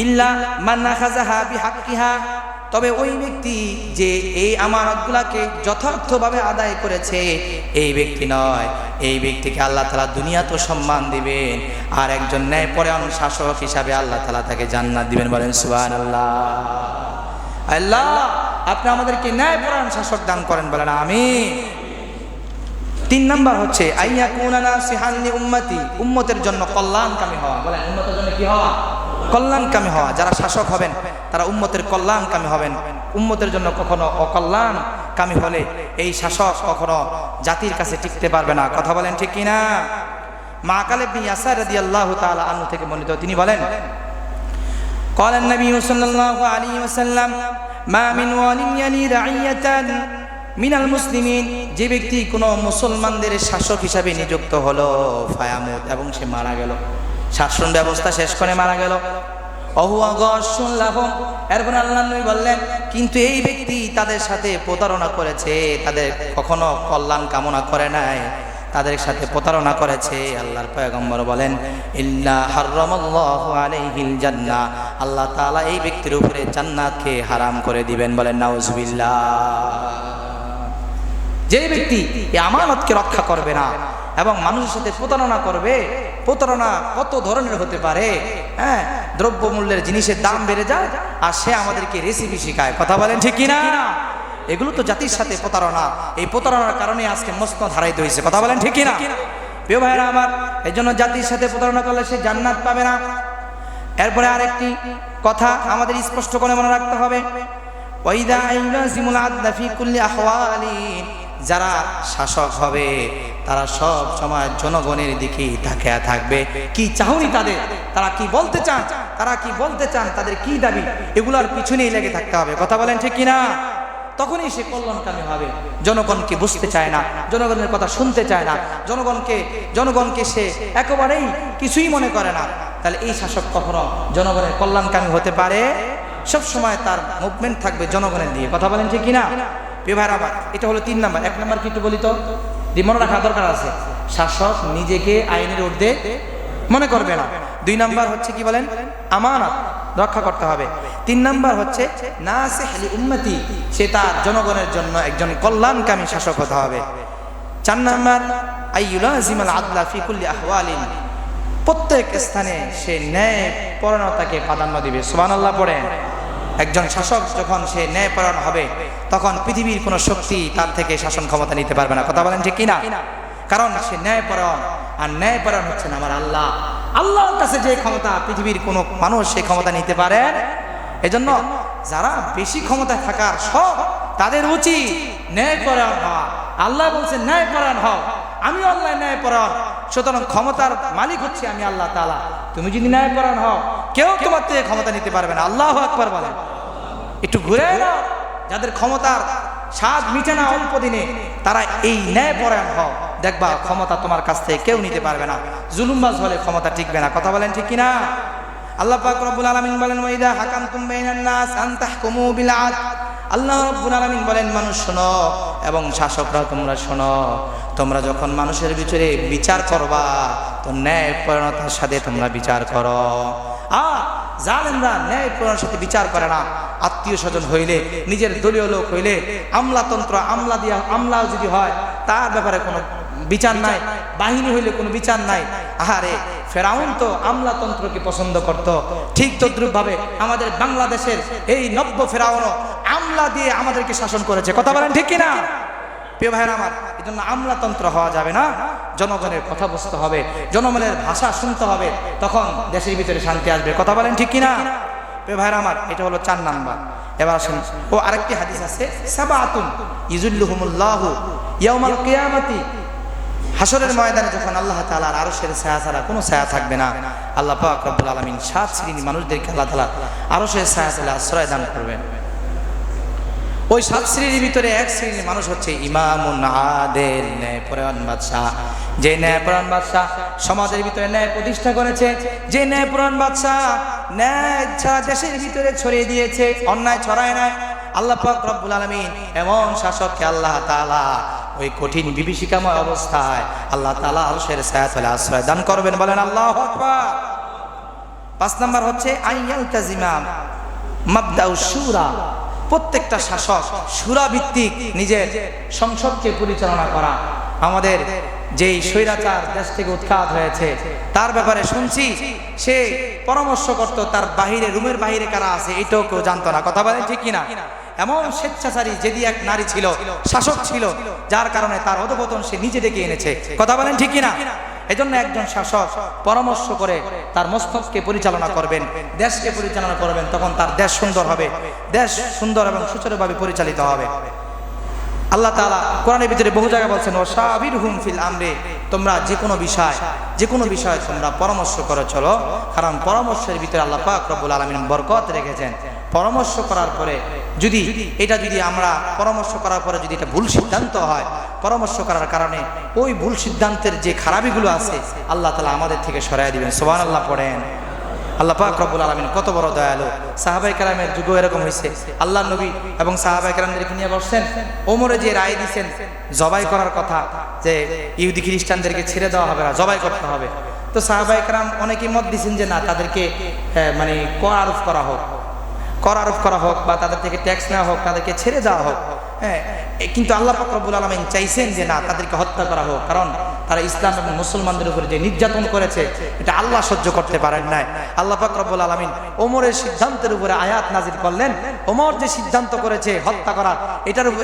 ইল্লা মান আখাযাহা বিহাক্কিহা, তবে ওই ব্যক্তি যে এই আমানতগুলোকে যথার্থভাবে আদায় করেছে এই ব্যক্তি নয়, এই ব্যক্তিকে আল্লাহ তাআলা দুনিয়াতে সম্মান দিবেন, আর একজন ন্যায়পরায়ণ শাসক হিসাবে আল্লাহ তাআলা তাকে জান্নাত দিবেন। বলেন সুবহানাল্লাহ। আল্লাহ আপনি আমাদেরকে ন্যায়পরায়ণ শাসক দান করেন, বলেন আমিন। 3 নাম্বার হচ্ছে আইয়াকুনা নাসিহান লি উম্মতি, উম্মতের জন্য কল্যাণকামী হওয়া। বলেন উম্মতের জন্য কি হওয়া? কল্যাণকামী হওয়া। যারা শাসক হবেন তারা উম্মতের কল্যাণকামী হবেন। উম্মতের জন্য কখনো অকল্যাণকামী হলে এই শাসক কখনো জাতির কাছে টিকতে পারবে না। কথা বলেন ঠিক কিনা? মাকাল ইবনে ইয়াসার রাদিয়াল্লাহু তাআলা আনহু থেকে বর্ণিত, তিনি বলেন, قال النبي صلى الله عليه وسلم ما من ولي يلي رعية من المسلمين, যে ব্যক্তি কোনো মুসলমানদের শাসক হিসাবে নিযুক্ত হলো, ফায়ামুত, এবং সে মারা গেল, শাসন ব্যবস্থা শেষ করে মারা গেল, অহুয়া গশুন লাহুম, এরপর আল্লাহর নবী বললেন, কিন্তু এই ব্যক্তি তাদের সাথে প্রতারণা করেছে, তাদের কখনো কল্যাণ কামনা করে নাই, তাদের সাথে প্রতারণা করেছে। আল্লাহর পয়গম্বর বলেন, ইল্লা হারামাল্লাহু আলাইহিল জান্নাহ, আল্লাহ তাআলা এই ব্যক্তির উপরে জান্নাতকে হারাম করে দিবেন। বলেন নাউজুবিল্লাহ। যে ব্যক্তি এই আমানতকে রক্ষা করবে না এবং মানুষের সাথে প্রতারণা করবে, প্রতারণা কত ধরনের হতে পারে। হ্যাঁ, দ্রব্যমূল্যের জিনিসের দাম বেড়ে যায় আর সে আমাদেরকে রেসিপি শেখায়। কথা বলেন ঠিক কিনা? এগুলো তো জাতির সাথে প্রতারণা। এই প্রতারণার কারণে আজকে মসনদ হারাইতে হয়েছে। কথা বলেন ঠিক কিনা? প্রিয় ভাইরা আমার, এই জন্য জাতির সাথে প্রতারণা করলে সে জান্নাত পাবে না। এরপরে আরেকটি কথা আমাদের স্পষ্ট করে মনে রাখতে হবে, ওয়াইদা ইউলাজিমুল আদলা ফি কুল্লি আহওয়ালিন, যারা শাসক হবে তারা সব সময় জনগণের দিকে তাকিয়ে থাকবে। কি চাহনি তাদের, তারা কি বলতে চান, তারা কি বলতে চান, তাদের কি দাবি, এগুলোর পিছনেই লেগে থাকতে হবে। কথা বলেন ঠিক কিনা? তখনই সে কল্যাণকামী হবে। জনগণকে বুঝতে চায় না, জনগণের কথা শুনতে চায় না, জনগণকে সে একেবারেই কিছুই মনে করে না, তাহলে এই শাসক কখনো জনগণের কল্যাণকামী হতে পারে? সব সময় তার মুভমেন্ট থাকবে জনগণের দিয়ে। কথা বলেন ঠিক কিনা? ভাইরা আমার, এটা হলো 3 নাম্বার। 1 নাম্বার কি একটু বলি তো, মনে রাখা দরকার আছে, শাসক নিজেকে আইনের ঊর্ধ্বে মনে করবে না। 2 নাম্বার হচ্ছে কি বলেন, আমানত রক্ষা করতে হবে। 3 নাম্বার হচ্ছে নাসিহ লি উম্মতি, সে তার জনগণের জন্য একজন কল্যাণকামী শাসক হতে হবে। 4 নাম্বার আইয়ুলাজিমাল আদলা ফি কুল্লি আহওয়ালিন, প্রত্যেক স্থানে সে ন্যায় পরায়ণতাকে প্রাধান্য দিবে। সুবহানাল্লাহ পড়েন। একজন শাসক যখন সে ন্যায় পরায়ণ হবে, তখন পৃথিবীর কোনো শক্তি তার থেকে শাসন ক্ষমতা নিতে পারবে না। কথা বলেন ঠিক কিনা? কারণ সে ন্যায় পরায়ণ, আর ন্যায় পরায়ণ হচ্ছেন আমার আল্লাহ। আল্লাহর কাছে যে ক্ষমতা পৃথিবীর কোনো মানুষ সেই ক্ষমতা নিতে পারে। এজন্য যারা বেশি ক্ষমতা থাকার সব, তাদের উচিত ন্যায় পরায়ণ হওয়া। আল্লাহ বলছেন ন্যায় পরায়ণ হও, আমি আল্লাহ ন্যায় পরায়ণ, সুতরাং ক্ষমতার মালিক হচ্ছে আমি আল্লাহ তাআলা। তুমি যদি ন্যায় পরায়ণ হও, কেউ তোমার থেকে ক্ষমতা নিতে পারবে না। আল্লাহু আকবার বলেন। একটু ঘুরে নাও, যাদের ক্ষমতার স্বাদ মিটে না অল্প দিনে, তারা এই ন্যায় পরায়ণ হও, দেখবা ক্ষমতা তোমার কাছ থেকে কেউ নিতে পারবে না। জুলুমবাজ হলে ক্ষমতা টিকবে না। কথা বলেন ঠিক কিনা? আল্লাহ পাক রব্বুল আলামিন বলেন, ওয়াইদা হাকামতুম বাইনান নাস আন তাহকুমু বিল আদল। আল্লাহ রব্বুল আলামিন বলেন, মানুষ শোনো এবং শাসকরা তোমরা শোনো, তোমরা যখন মানুষের ভিতরে বিচার করবা তো ন্যায় পরায়ণতার সাথে তোমরা বিচার করো। আর জালেমরা ন্যায় পরায়ণতার সাথে বিচার করে না। আত্মীয় স্বজন হইলে, নিজের দলীয় লোক হইলে, আমলাতন্ত্র আমলা যদি হয়, তার ব্যাপারে কোনো বিচার নাই। বাহিনী হইলে কোনো বিচার নাই। আহারে, ফেরাউন তো আমলাতন্ত্রকে পছন্দ করত। ঠিক তদ্রুপ ভাবে আমাদের বাংলাদেশের এই নব্য ফেরাউনও আমলা দিয়ে আমাদেরকে শাসন করেছে। কথা বলেন ঠিক কিনা? প্রিয় ভাইরা আমার, এই জন্য আমলাতন্ত্র হওয়া যাবে না। জনগণের কথা বুঝতে হবে, জনগণের ভাষা শুনতে হবে, তখন দেশের ভিতরে শান্তি আসবে। কথা বলেন ঠিক কিনা? প্রিয় ভাইরা আমার, এটা হলো 4 নাম্বার। এবার আসুন, ও আরেকটি হাদিস আছে, সাবাতুন ইযুল্লুহুমুল্লাহু ইয়াউমাল কিয়ামাতি। হাসরের ময়দানে যখন আল্লাহ তাআলার আরশের ছায়া ছাড়া কোনো ছায়া থাকবে না, আল্লাহ পাক রব্বুল আলামিন 7 শ্রেণীর মানুষদেরকে আল্লাহ তাআলা আরশের ছায়া তলে আশ্রয় দান করবেন। ওই 7 শ্রেণীর ভিতরে 1 শ্রেণীর মানুষ হচ্ছে ইমামুন আদেল, ন্যায়পরায়ণ বাদশাহ। যে ন্যায়পরায়ণ বাদশাহ সমাজের ভিতরে ন্যায় প্রতিষ্ঠা করেছে, যে ন্যায়পরায়ণ বাদশাহ ন্যায় ছাড়া দেশের ভিতরে ছড়িয়ে দিয়েছে, অন্যায় ছড়ায় নাই। আল্লাহ পাক রব্বুল আলামিন এমন শাসককে আল্লাহ তাআলা ওই কঠিন বিভীষিকাময় অবস্থায় আল্লাহ তাআলা আরশের ছায়া তলে আশ্রয় দান করবেন। বলেন আল্লাহু আকবার। 5 নাম্বার হচ্ছে আইয়ালতাজিমা মাবদাউশ শুরা। প্রত্যেকটা শাসক শুরা ভিত্তিক নিজের সংসদকে পরিচালনা করা। আমাদের যেই স্বৈরাচার দেশ থেকে উৎখাত হয়েছে, তার ব্যাপারে শুনছি সে পরামর্শ করত, তার বাহিরে, রুমের বাহিরে কারা আছে এটাও কেউ জানতো না। কথা বলেন ঠিক কিনা? এমন স্বেচ্ছাচারী যেদি এক নারী ছিল, শাসক ছিল, যার কারণে তার অধঃপতন সে নিজে ডেকে এনেছে। কথা বলেন ঠিক কিনা? এজন্য একজন শাসক পরামর্শ করে তার মস্তককে পরিচালনা করবেন, দেশকে পরিচালনা করবেন, তখন তার দেশ সুন্দর হবে, দেশ সুন্দর এবং সুচারুভাবে পরিচালিত হবে। আল্লাহ তাআলা কোরআনের ভিতরে বহু জায়গায় বলছেন, ওয়াশাবিরহুম ফিল আমরি, তোমরা যে কোনো বিষয় তোমরা পরামর্শ করে চলো, কারণ পরামর্শের ভিতরে আল্লাহ পাক রব্বুল আলামিন বরকত রেখেছেন। পরামর্শ করার পরে যদি আমরা পরামর্শ করার পরে যদি এটা ভুল সিদ্ধান্ত হয়, পরামর্শ করার কারণে ওই ভুল সিদ্ধান্তের যে খারাপিগুলো আছে আল্লাহ তাআলা আমাদের থেকে সরাইয়া দিবেন। সুবহানাল্লাহ পড়েন। আল্লাহ পাক রব্বুল আলামিন কত বড় দয়ালু। সাহাবায়ে কেরামের যুগও এরকম হয়েছে। আল্লাহ নবী এবং সাহাবায়ে কেরামদেরকে নিয়ে বসছেন, ওমরে যে রায় দিয়েছেন জবাই করার কথা, যে ইহুদি খ্রিস্টানদেরকে ছেড়ে দেওয়া হবে না, জবাই করতে হবে। তো সাহাবায়ে কেরাম অনেকেই মত দিয়েছেন যে না, তাদেরকে মানে কর আরোপ করা হোক বা তাদের থেকে ট্যাক্স নেওয়া হোক, তাদেরকে ছেড়ে দেওয়া হোক। হ্যাঁ, কিন্তু আল্লাহ পাক রব্বুল আলামিন চাইছেন যে না, তাদেরকে হত্যা করা হোক, কারণ তারা ইসলাম এবং মুসলমানদের উপরে যে নির্যাতন করেছে এটা আল্লাহ সহ্য করতে পারেন নাই। আল্লাহ পাক রব্বুল আলামিন ওমরের সিদ্ধান্তের উপরে আয়াত নাজিল করলেন, ওমর যে সিদ্ধান্ত করেছে হত্যা করার,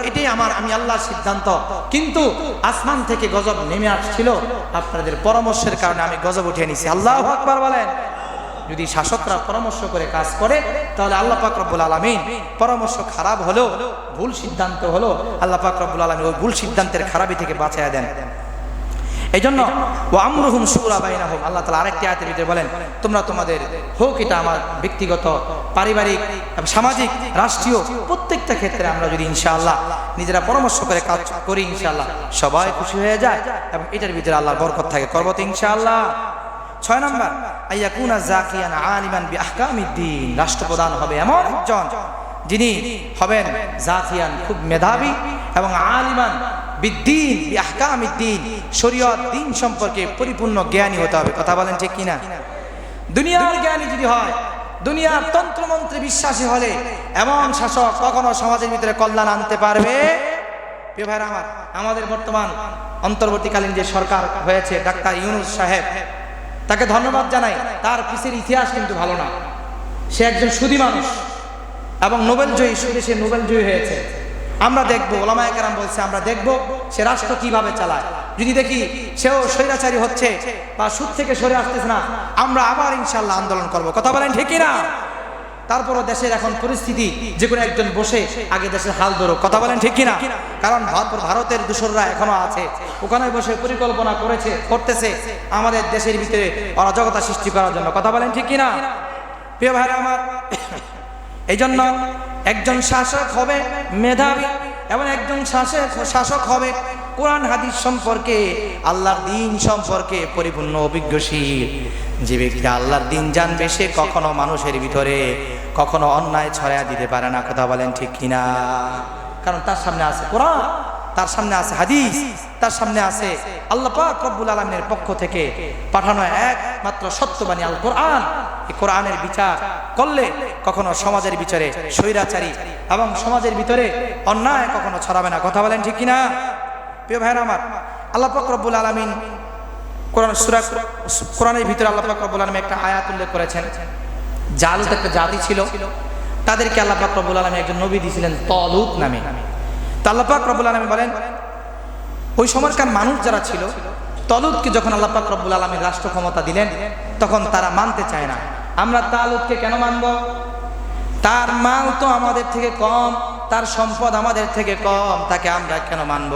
এটাই আমি আল্লাহর সিদ্ধান্ত, কিন্তু আসমান থেকে গজব নেমে আসছিল, আপনাদের পরামর্শের কারণে আমি গজব উঠিয়ে নিয়েছি। আল্লাহু আকবার বলেন। যদি শাসকরা পরামর্শ করে কাজ করে, তাহলে আল্লাহ পাক রব্বুল আলামিন পরামর্শ খারাপ হলো, ভুল সিদ্ধান্ত হলো, আল্লাহ পাক রব্বুল আলামিন ওই ভুল সিদ্ধান্তের খারাপি থেকে বাঁচায়া দেন। এই জন্য ওয়া আমরুহুম শুরা বাইনাহুম, আল্লাহ তাআলা আরেকটি আয়াতের ভিতরে বলেন, তোমরা তোমাদের হোক এটা আমার ব্যক্তিগত, পারিবারিক, সামাজিক, রাষ্ট্রীয় প্রত্যেকটা ক্ষেত্রে আমরা যদি ইনশাআল্লাহ নিজেরা পরামর্শ করে কাজ করি, ইনশাআল্লাহ সবাই খুশি হয়ে যায় এবং এটার ভিতরে আল্লাহর বরকত থাকে। করব তো ইনশাআল্লাহ। 6 নাম্বার, আইয়াকুনা জাকিয়ান আলিমান বিআহকামিদ্দিন, রাষ্ট্রপ্রধান হবে এমন একজন যিনি হবেন জাকিয়ান, খুব মেধাবী, এবং আলিমান বিদ্দিন বিআহকামিদ্দিন, শরীয়ত দ্বীন সম্পর্কে পরিপূর্ণ জ্ঞানী হতে হবে। কথা বলেন ঠিক কিনা? দুনিয়ার জ্ঞানী যদি হয়, দুনিয়ার তন্ত্রমন্ত্রে বিশ্বাসী হলে এমন শাসক কখনো সমাজের ভিতরে কল্যাণ আনতে পারবে? প্রিয় ভাইরা আমার, আমাদের বর্তমান অন্তর্বর্তীকালীন যে সরকার হয়েছে, ডাক্তার ইউনূস সাহেব, তাকে ধন্যবাদ জানাই। তার পিছের ইতিহাস কিন্তু ভালো না। সে একজন সুদী মানুষ এবং নোবেলজয়ী, সুদেশে নোবেলজয়ী হয়েছে। আমরা দেখবো, ওলামায়ে কেরাম বলছে, আমরা দেখবো সে রাষ্ট্র কিভাবে চালায়। যদি দেখি সেও স্বৈরাচারী হচ্ছে বা সুদ থেকে সরে আসতেছে না, আমরা আবার ইনশাআল্লাহ আন্দোলন করব। কথা বলেন ঠিক কিনা? তারপরও দেশের এখন পরিস্থিতি, যে কোনো একজন বসে আগে দেশের হাল ধরো। কথা বলেন ঠিক কিনা? কারণ ভারতের দূষররা এখনো আছে, ওখানে বসে পরিকল্পনা করতেছে আমাদের দেশের ভিতরে অরাজকতা সৃষ্টি করার জন্য। কথা বলেন ঠিক কিনা? প্রিয় ভাইরা আমার, এই জন্য একজন শাসক হবে মেধাবী এবং একজন শাসক হবে কোরআন হাদিস সম্পর্কে, আল্লাহর দ্বীন সম্পর্কে পরিপূর্ণ অভিজ্ঞশীল। যে ব্যক্তি আল্লাহর দ্বীন জানবে, সে কখনো মানুষের ভিতরে কখনো অন্যায় ছড়ায়া দিতে পারে না। কথা বলেন ঠিক কিনা? কারণ তার সামনে আছে কোরআন, তার সামনে আছে হাদিস, তার সামনে আছে আল্লাহ পাক রব্বুল আলামিনের পক্ষ থেকে পাঠানো একমাত্র সত্যবাণী আল কোরআন। এই কোরআনের বিচার করলে কখনো সমাজের ভিতরে স্বৈরাচারী এবং সমাজের ভিতরে অন্যায় কখনো ছড়াবে না। কথা বলেন ঠিক কিনা? প্রিয় ভাইরা আমার, আল্লাহ পাক রব্বুল আলামিন কোরআনের ভিতরে আল্লাহ পাক রব্বুল আলামিন একটা আয়াত উল্লেখ করেছেন। জালুত একটা জাতি ছিল, তাদেরকে আল্লাহ পাক রব্বুল আলামিন একজন নবী দিয়েছিলেন তালুত নামে। তা আল্লাহ পাক রব্বুল আলামিন বলেন, ওই সময়কার মানুষ যারা ছিল, তালুতকে যখন আল্লাহ পাক রব্বুল আলামিন রাষ্ট্র ক্ষমতা দিলেন, তখন তারা মানতে চায় না। আমরা তালুতকে কেন মানব? তার মাল তো আমাদের থেকে কম, তার সম্পদ আমাদের থেকে কম, তাকে আমরা কেন মানব?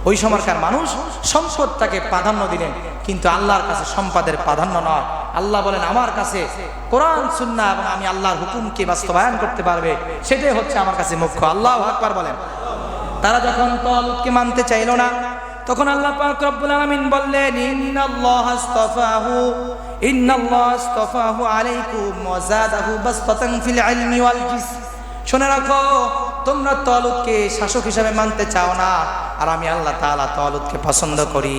ওই সময়কার মানুষ সম্পদটাকে প্রাধান্য দিলেন, কিন্তু আল্লাহর কাছে সম্পদের প্রাধান্য নয়। আল্লাহ বলেন, আমার কাছে কোরআন সুন্নাহ এবং আমি আল্লাহর হুকুমকে বাস্তবায়ন করতে পারবে, সেটাই হচ্ছে আমার কাছে মুখ্য। আল্লাহু আকবার বলেন। তারা যখন তালুতকে মানতে চাইল না, তখন আল্লাহ পাক রব্বুল আলামিন বললেন, ইন্নাল্লাহা আস্তাফাহু আলাইকুম ওয়া যাদাহু বাসতাতান ফিল ইলমি ওয়াল জিসম। শুনে রাখো, তোমরা তালুতকে শাসক হিসেবে মানতে চাও না, আর আমি আল্লাহ তাআলা তালুতকে পছন্দ করি।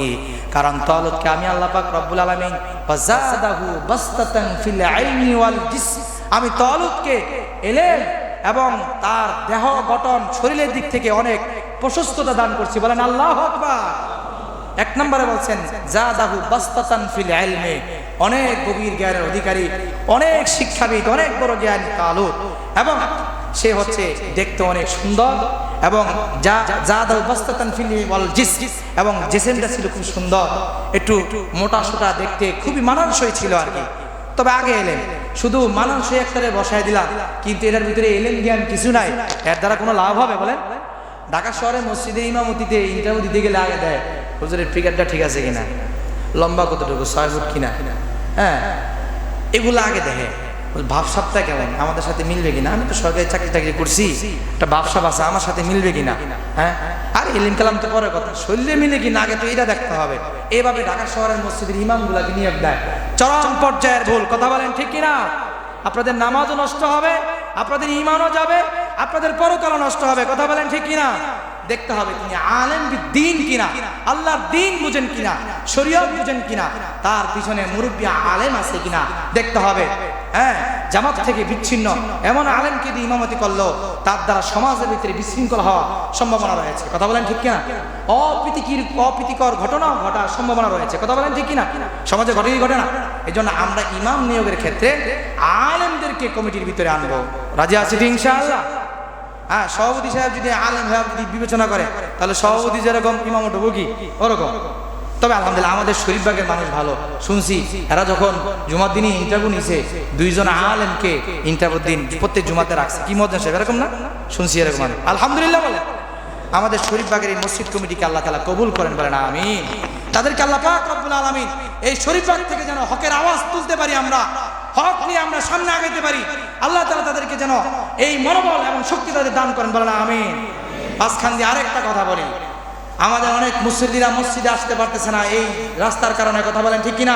কারণ তালুতকে আমি আল্লাহ পাক রব্বুল আলামিন ওয়া যাদাহু বাসতাতান ফিল ইলমি ওয়াল জিসম, আমি তালুতকে ইলম এবং তার দেহ গঠন, শরীরের দিক থেকে অনেক প্রশস্ততা দান করছি। বলেন আল্লাহু আকবার। 1 নম্বরে বলছেন যাদাহু বাসতাতান ফিল ইলমি, অনেক গভীর জ্ঞানের অধিকারী, অনেক শিক্ষাবিদ, অনেক বড় জ্ঞানী তালুত, এবং সে হচ্ছে দেখতে অনেক সুন্দর, এবং যাদাহু বাসতাতান ফিল ইলমি ওয়াল জিসম, এবং জিসমটা ছিল খুব সুন্দর, একটু মোটা সোটা দেখতে, খুবই মানানসই ছিল আর কি। তবে আগে এলেন শুধু মানানসই একটারে বসায় দিলাম, কিন্তু এটার ভিতরে এলেন জ্ঞান কিছু নাই। এর দ্বারা কোনো লাভ হবে? বলেন। ঢাকা শহরে মসজিদে ইমামতিতে ইন্টারভিউ দিতে গেলে আগে দেয় হুজুরের ফিগারটা ঠিক আছে কিনা, লম্বা কতটুকু, 6 ফুট কিনা, হ্যাঁ, এগুলো আগে দেখে। ভাবসাবটা কেমন, আমাদের সাথে মিলবে কিনা, আমি তো সরকারি চাকরি করছি, একটা ভাবসাব আছে, আমার সাথে মিলবে কিনা, হ্যাঁ। আর ইলম কালাম তো পরে কথা, শরীরে মিলে কিনা আগে তো এটা দেখতে হবে। এইভাবে ঢাকা শহরের মসজিদের ইমামগুলাকে নিয়োগ দেয়, চরম পর্যায়ের ভুল। কথা বলেন ঠিক কিনা? আপনাদের নামাজও নষ্ট হবে, আপনাদের ঈমানও যাবে, আপনাদের পরকালও নষ্ট হবে। কথা বলেন ঠিক কিনা? দেখতে হবে তিনি আলেম বিদ্দিন কিনা, আল্লাহর দ্বীন বুঝেন কিনা, শরীয়ত বুঝেন কিনা, তার পিছনে মুরব্বী আলেম আছে কিনা দেখতে হবে। হ্যাঁ, জামাত থেকে বিচ্ছিন্ন এমন আলেমকে দিয়ে ইমামতি করলো, তার দ্বারা সমাজের ভিতরে বিশৃঙ্খলা হওয়ার সম্ভাবনা রয়েছে। কথা বলেন ঠিক কিনা? অপ্রীতিকর ঘটনা ঘটার সম্ভাবনা রয়েছে। কথা বলেন ঠিক কিনা? সমাজে ঘটে না। এই জন্য আমরা ইমাম নিয়োগের ক্ষেত্রে আলেমদেরকে কমিটির ভিতরে আনবো। রাজি আছি ইনশাআল্লাহ? হ্যাঁ, সভাপতি সাহেব যদি আলেম সাহেব যদি বিবেচনা করে, তাহলে সভাপতি যেরকম ইমাম উঠবো কি ওরকম। তবে আলহামদুলিল্লাহ আমাদের শরীফবাগের মানুষ ভালো, শুনছি এরা যখন জুমার দিনই ইন্টারভিউ নিছে, 2 জন আলেমকে ইন্টারভিউ দিন প্রত্যেক জুমাতে রাখছে। কি মজা সাহেব, এরকম না? শুনছি এরকম। আলহামদুলিল্লাহ বলে আমাদের শরীফবাগের এই মসজিদ কমিটিকে আল্লাহ তাআলা কবুল করেন, বলেন আমিন। তাদেরকে আল্লাহ পাক রব্বুল আলামিন এই শরীফবাগ থেকে যেন হকের আওয়াজ তুলতে পারি, আমরা হক নিয়ে আমরা সামনে আগাইতে পারি। আল্লাহ তাআলা তাদেরকে যেন এই মনোবল এবং শক্তি তাদের দান করেন, বলেন আমিন। মাঝখান দিয়ে আরেকটা কথা বলি, আমাদের অনেক মুসল্লিরা মসজিদে আসতে পারতেছে না এই রাস্তার কারণে, কথা বলেন ঠিক কিনা?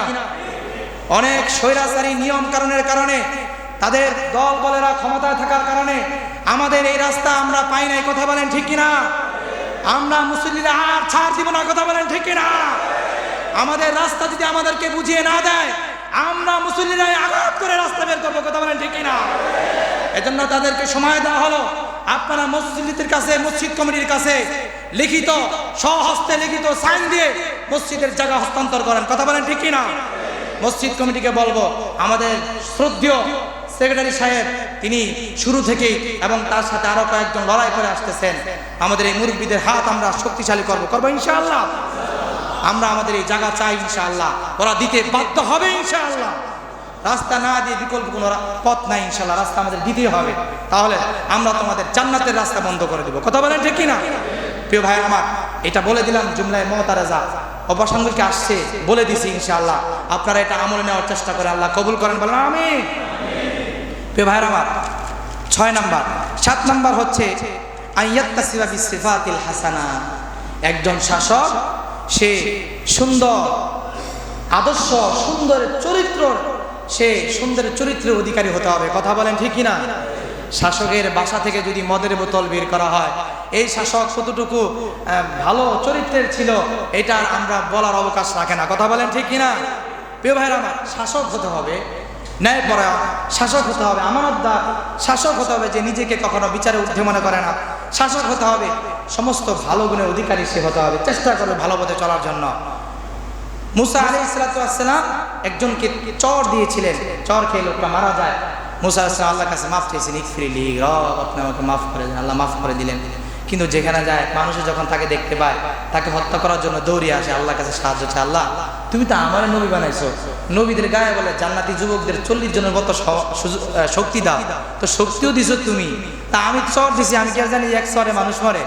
অনেক স্বৈরাচারী নিয়ম কারণের কারণে, তাদের দল বলেরা ক্ষমতায় থাকার কারণে আমাদের এই রাস্তা আমরা পাই নাই, কথা বলেন ঠিক কিনা? আমরা মুসল্লিরা আর ছাড় দিব না, কথা বলেন ঠিক কিনা? আমাদের রাস্তা যদি আমাদেরকে বুঝিয়ে না দেয়, আমরা মুসল্লিরাই আঘাত করে রাস্তা বের করবো, কথা বলেন ঠিক কিনা? এজন্য তাদেরকে সময় দেওয়া হলো, আপনারা মসজিদের কাছে, মসজিদ কমিটির কাছে লিখিত স্বহস্তে লিখিত সাইন দিয়ে মসজিদের জায়গা হস্তান্তর করেন, কথা বলেন ঠিক কিনা? মসজিদ কমিটিকে বলবো, আমাদের শ্রদ্ধেয় সেক্রেটারি সাহেব তিনি শুরু থেকেই এবং তার সাথে আরো কয়েকজন লড়াই করে আসতেছেন, আমাদের এই মুরব্বীদের হাত আমরা শক্তিশালী করবো ইনশাআল্লাহ। আমরা আমাদের এই জায়গা চাই ইনশাআল্লাহ, ওরা দিতে বাধ্য হবে ইনশাআল্লাহ। রাস্তা না দিয়ে বিকল্প কোনো পথ নাই ইনশাআল্লাহ, রাস্তা আমাদের দিতেই হবে, তাহলে আমরা তোমাদের জান্নাতের রাস্তা বন্ধ করে দিব, কথা বলেন ঠিক কিনা? প্রিয় ভাই আমার, এটা বলে দিলাম জুমলায় মুতারাজা, অবসংখ্যকে আসছে বলে দিছি ইনশাআল্লাহ, আপনারা এটা আমলে নেওয়ার চেষ্টা করে আল্লাহ কবুল করেন, বলেন আমিন। প্রিয় ভাইয়ের আমার, 6 নাম্বার, 7 নাম্বার হচ্ছে আইয়াত্তাসিবা বিসিফাতিল হাসানা। একজন শাসক সে সুন্দর আদর্শ, সুন্দর চরিত্র, সে সুন্দর চরিত্রের অধিকারী হতে হবে, কথা বলেন ঠিক কিনা? শাসকের বাসা থেকে যদি মদের বোতল বের করা হয়, এই শাসক কতটুকু ভালো চরিত্রের ছিল এটা আমরা বলার অবকাশ রাখে না, কথা বলেন ঠিক কিনা? প্রিয় ভাইরা আমার, শাসক হতে হবে ন্যায়পরায়ণ, শাসক হতে হবে আমানতদার, শাসক হতে হবে যে নিজেকে কখনো বিচারে ঊর্ধ্বে মনে করে না, শাসক হতে হবে সমস্ত ভালো গুণের অধিকারী সে হতে হবে, চেষ্টা করবে ভালো পথে চলার জন্য। মুসা আলাইহিস সালাম একজনকে চর দিয়েছিলেন, চর খেয়ে লোকটা মারা যায়। মুসা আলাইহিস সালাম আল্লাহর কাছে মাফ চেয়েছেন, ইগফিরলি, রব আপনি আমাকে মাফ করে দেন। আল্লাহ মাফ করে দিলেন। কিন্তু যেখানে যায় মানুষে যখন তাকে দেখতে পায়, তাকে হত্যা করার জন্য দৌড়িয়ে আসে, আল্লাহর কাছে সাহায্য চায়, আল্লাহ তুমি তো আমার নবী বানাইছো, নবীদের গায়ে বলে জান্নাতি যুবকদের 40 জনের মতো শক্তি দাও, তো শক্তিও দিছো তুমি, তা আমি চর দিছি, আমি কি আর জানি এক চরে মানুষ মরে?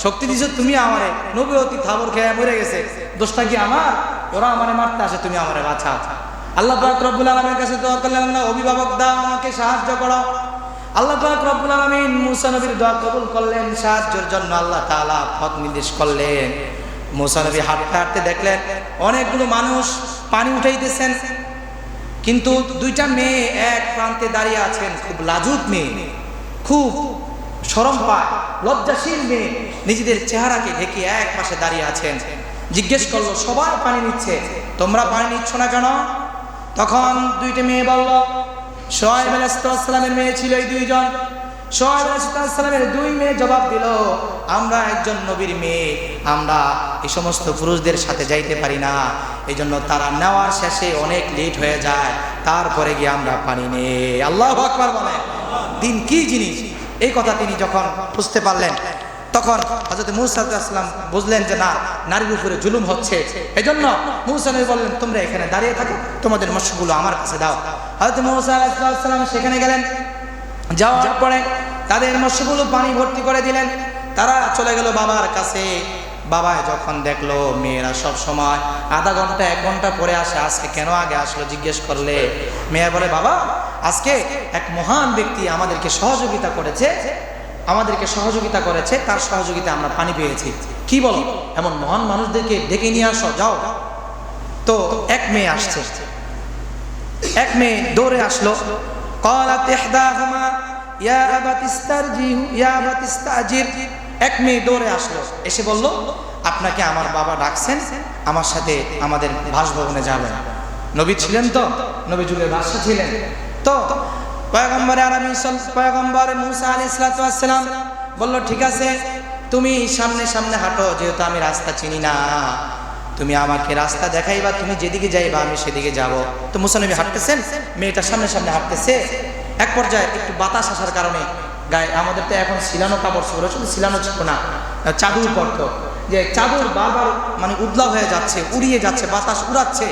শক্তি দিছো তুমি আমারে, নবী অতি থাবর খেয়ে মরে গেছে, দোষটা কি আমার? ওরা আমারে মারতে আসে, তুমি আমারে বাঁচাও। আল্লাহ পাক রব্বুল আলামিনের কাছে দোয়া করলেন, আল্লাহ অভিভাবক দাও, আমাকে সাহায্য করো। আল্লাহ পাক রব্বুল আলামিন মুসা নবীর দোয়া কবুল করলেন, সাহায্যের জন্য আল্লাহ তাআলা পথ নির্দেশ করলেন। মুসা নবী হাঁটতে হাঁটতে দেখলেন অনেকগুলো মানুষ পানি উঠাইতেছেন, কিন্তু 2টা মেয়ে এক প্রান্তে দাঁড়িয়ে আছেন, খুব লাজুক মেয়ে, খুব শরম পায়, লজ্জাশীল মেয়ে, নিজেদের চেহারাকে ঢেকে এক পাশে দাঁড়িয়ে আছেন। জিজ্ঞেস করলো, সবাই পানি নিচ্ছে, তোমরা পানি নিচ্ছ না কেন? তখন 2টা মেয়ে বলল, শুআয়ব আলাইহিস সালামের মেয়ে ছিল এই 2 জন। শুআয়ব আলাইহিস সালামের 2 মেয়ে জবাব দিল, আমরা একজন নবীর মেয়ে, আমরা এই সমস্ত পুরুষদের সাথে যাইতে পারি না, এই জন্য তারা নেওয়ার শেষে অনেক লেট হয়ে যায়, তারপরে গিয়ে আমরা পানি নেই। আল্লাহু আকবার বলেন। দিন কি জিনিস, এই কথা তিনি যখন বুঝতে পারলেন, তখন হযরত মূসা আলাইহিস সালাম বুঝলেন যে না, নারীর উপরে জুলুম হচ্ছে, এজন্য মূসা নবী বললেন, তোমরা এখানে দাঁড়িয়ে থাকো, তোমাদের মশগুলো আমার কাছে দাও। হযরত মূসা আলাইহিস সালাম সেখানে গেলেন, যাওয়ার পরে তাদের মশগুলো পানি ভর্তি করে দিলেন, তারা চলে গেল বাবার কাছে। বাবা যখন দেখলো মেয়েরা সব সময় আধা ঘন্টা 1 ঘন্টা পরে আসে, আজকে কেন আগে আসলো জিজ্ঞেস করলে মেয়ে বলে, বাবা আজকে এক মহান ব্যক্তি আমাদেরকে সহযোগিতা করেছে, তার সহযোগিতা আমরা পানি পেয়েছি। কি বলো, এমন মহান মানুষদেরকে ডেকে নিয়ে আসো, যাও। তো এক মেয়ে আসছে, এক মেয়ে দৌড়ে আসলো, ক্বালাত ইহদাহুমা ইয়া আবাতি ইস্তারজিহু ইয়া আবাতি ইস্তাজির। এক মেয়ে দৌড়ে আসলো, এসে বলল, আপনাকে আমার বাবা ডাকছেন, আমার সাথে আমাদের বাসভবনে যাবেন। নবী ছিলেন তো, নবী যুগের বাদশা ছিলেন তো। পয়গম্বর মুসা আলাইহিস সালাম বলল, ঠিক আছে তুমি সামনে সামনে হাঁটো, যেহেতু আমি রাস্তা চিনি না, তুমি আমাকে রাস্তা দেখাইবা, তুমি যেদিকে যাইবা আমি সেদিকে যাব। তো মুসা নবী হাঁটতেছেন, মেয়েটা সামনে সামনে হাঁটতেছে। এক পর্যায়ে একটু বাতাস আসার কারণে গায়ে, আমাদের তো এখন সিলানো কাপড় ছিল, শুধু সিলানো ছিল না, চাদর পরতো, যে চাদর বারবার মানে উদলা হয়ে যাচ্ছে, উড়িয়ে যাচ্ছে, বাতাস উড়াচ্ছে।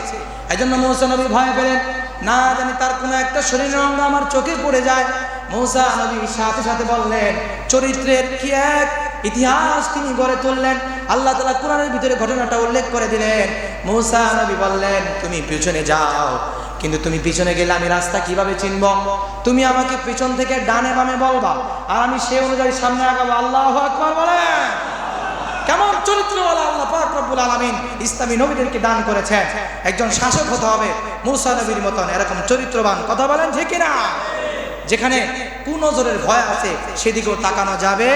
এই জন্য মুসা নবী ভয় পেলেন, না জানি তার কোনো একটা শরীরের অঙ্গ আমার চোখে পড়ে যায়। মুসা নবী সাথে সাথে বললেন, চরিত্রের কি এক ইতিহাস তিনি গড়ে তুললেন। আল্লাহ তাআলা কোরআনের ভিতরে ঘটনাটা উল্লেখ করে দিলেন। মূসা নবী বললেন, তুমি পিছনে যাও, কিন্তু তুমি পিছনে গেলে আমি রাস্তা কিভাবে চিনব? তুমি আমাকে পিছন থেকে ডানে বামে বলবা, আর আমি সেই অনুযায়ী সামনে আগাবো। আল্লাহু আকবার বলেন। কেমন চরিত্রওয়ালা আল্লাহ পাক রব্বুল আলামিন ইসলামী নবীদেরকে দান করেছেন। একজন শাসক হতে হবে মূসা নবীর মতন এরকম চরিত্রবান। কথা বলেন ঠিক কিনা? যেখানে কুনজরের ভয় আছে সেদিকেও তাকানো যাবে।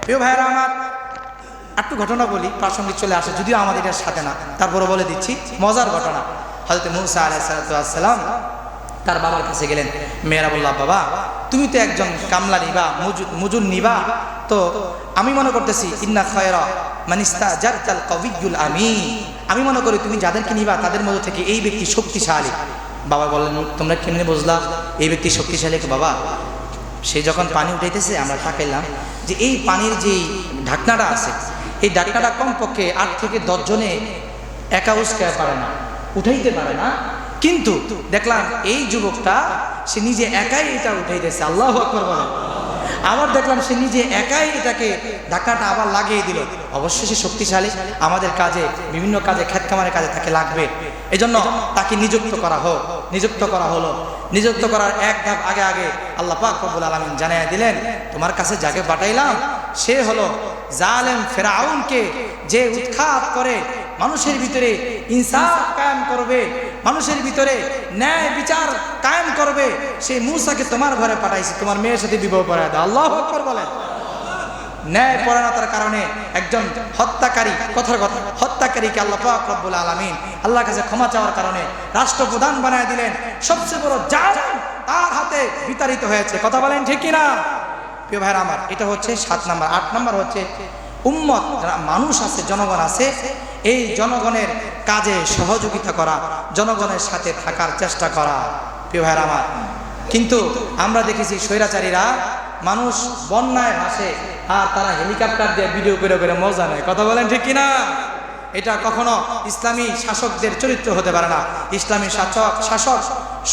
প্রিয় ভাইরা আমার, একটু ঘটনা বলি, প্রাসঙ্গিক চলে আসে, যদিও আমাদের এর সাথে না, তারপরে বলে দিচ্ছি মজার ঘটনা। হযরত মূসা আলাইহিস সালাম তার বাবার কাছে গেলেন। মেয়েরা বলল, বাবা তুমি তো একজন কামলা নিবা, মজুর নিবা, তো আমি মনে করতেছি ইন্না খায়রা মান ইস্তাজারতাল কাবিয়ুল আমিন, আমি মনে করি তুমি যাদেরকে নিবা তাদের মধ্যে থেকে এই ব্যক্তি শক্তিশালী। বাবা বললেন, তোমরা কেমনে বুঝলা এই ব্যক্তি শক্তিশালী? বাবা, সে যখন পানি উঠাইতেছে আমরা তাকাইলাম যে এই পানির যে ঢাকনাটা আছে, এই ঢাকনাটা কমপক্ষে 8 থেকে 10 জনে একা উস্কাতে পারে না, উঠাইতে পারে না, কিন্তু দেখলাম এই যুবকটা সে নিজে একাই এটা উঠাইতেছে। আল্লাহু আকবার বলেন। আবার দেখলাম সে নিজে একাই এটাকে ঢাকনাটা আবার লাগিয়ে দিল। অবশ্যই সে শক্তিশালী, আমাদের কাজে, বিভিন্ন কাজে, ক্ষেত খামারের কাজে তাকে লাগবে। এজন্য তাকে নিযুক্ত করা হলো। নিযুক্ত করার এক ধাপ আগে আল্লাহ পাক রব্বুল আলামিন জানিয়ে দিলেন, তোমার কাছে যাকে পাঠাইলাম সে হলো জালেম ফেরাউনকে, যে উৎখাত করে মানুষের ভিতরে ইনসাফ কায়েম করবে, মানুষের ভিতরে ন্যায় বিচার কায়েম করবে। সেই মূসাকে তোমার ঘরে পাঠাইছি, তোমার মেয়ের সাথে বিবাহ করায় দাও। আল্লাহু আকবার বলেন। ন্যায় পরায়ণতার কারণে একজন হত্যাকারী, কথার কথা, হত্যাকারীকে আল্লাহ পাক রব্বুল আলামিন আল্লাহর কাছে ক্ষমা চাওয়ার কারণে রাষ্ট্রপ্রধান বানায় দিলেন। সবচেয়ে বড় জালেম তার হাতে বিতাড়িত হয়েছে। কথা বলেন ঠিক কিনা? প্রিয় ভাইরা আমার, এটা হচ্ছে 7 নাম্বার। 8 নাম্বার হচ্ছে উম্মত, যারা মানুষ আছে, জনগণ আছে, এই জনগণের কাজে সহযোগিতা করা, জনগণের সাথে থাকার চেষ্টা করা। প্রিয় ভাইরা আমার, কিন্তু আমরা দেখেছি স্বৈরাচারীরা মানুষ বন্যায় ভাসে আর তারা হেলিকপ্টার দিয়ে ভিডিও করে মজা নেয়। কথা বলেন ঠিক কিনা? এটা কখনো ইসলামী শাসকদের চরিত্র হতে পারে না। ইসলামী শাসক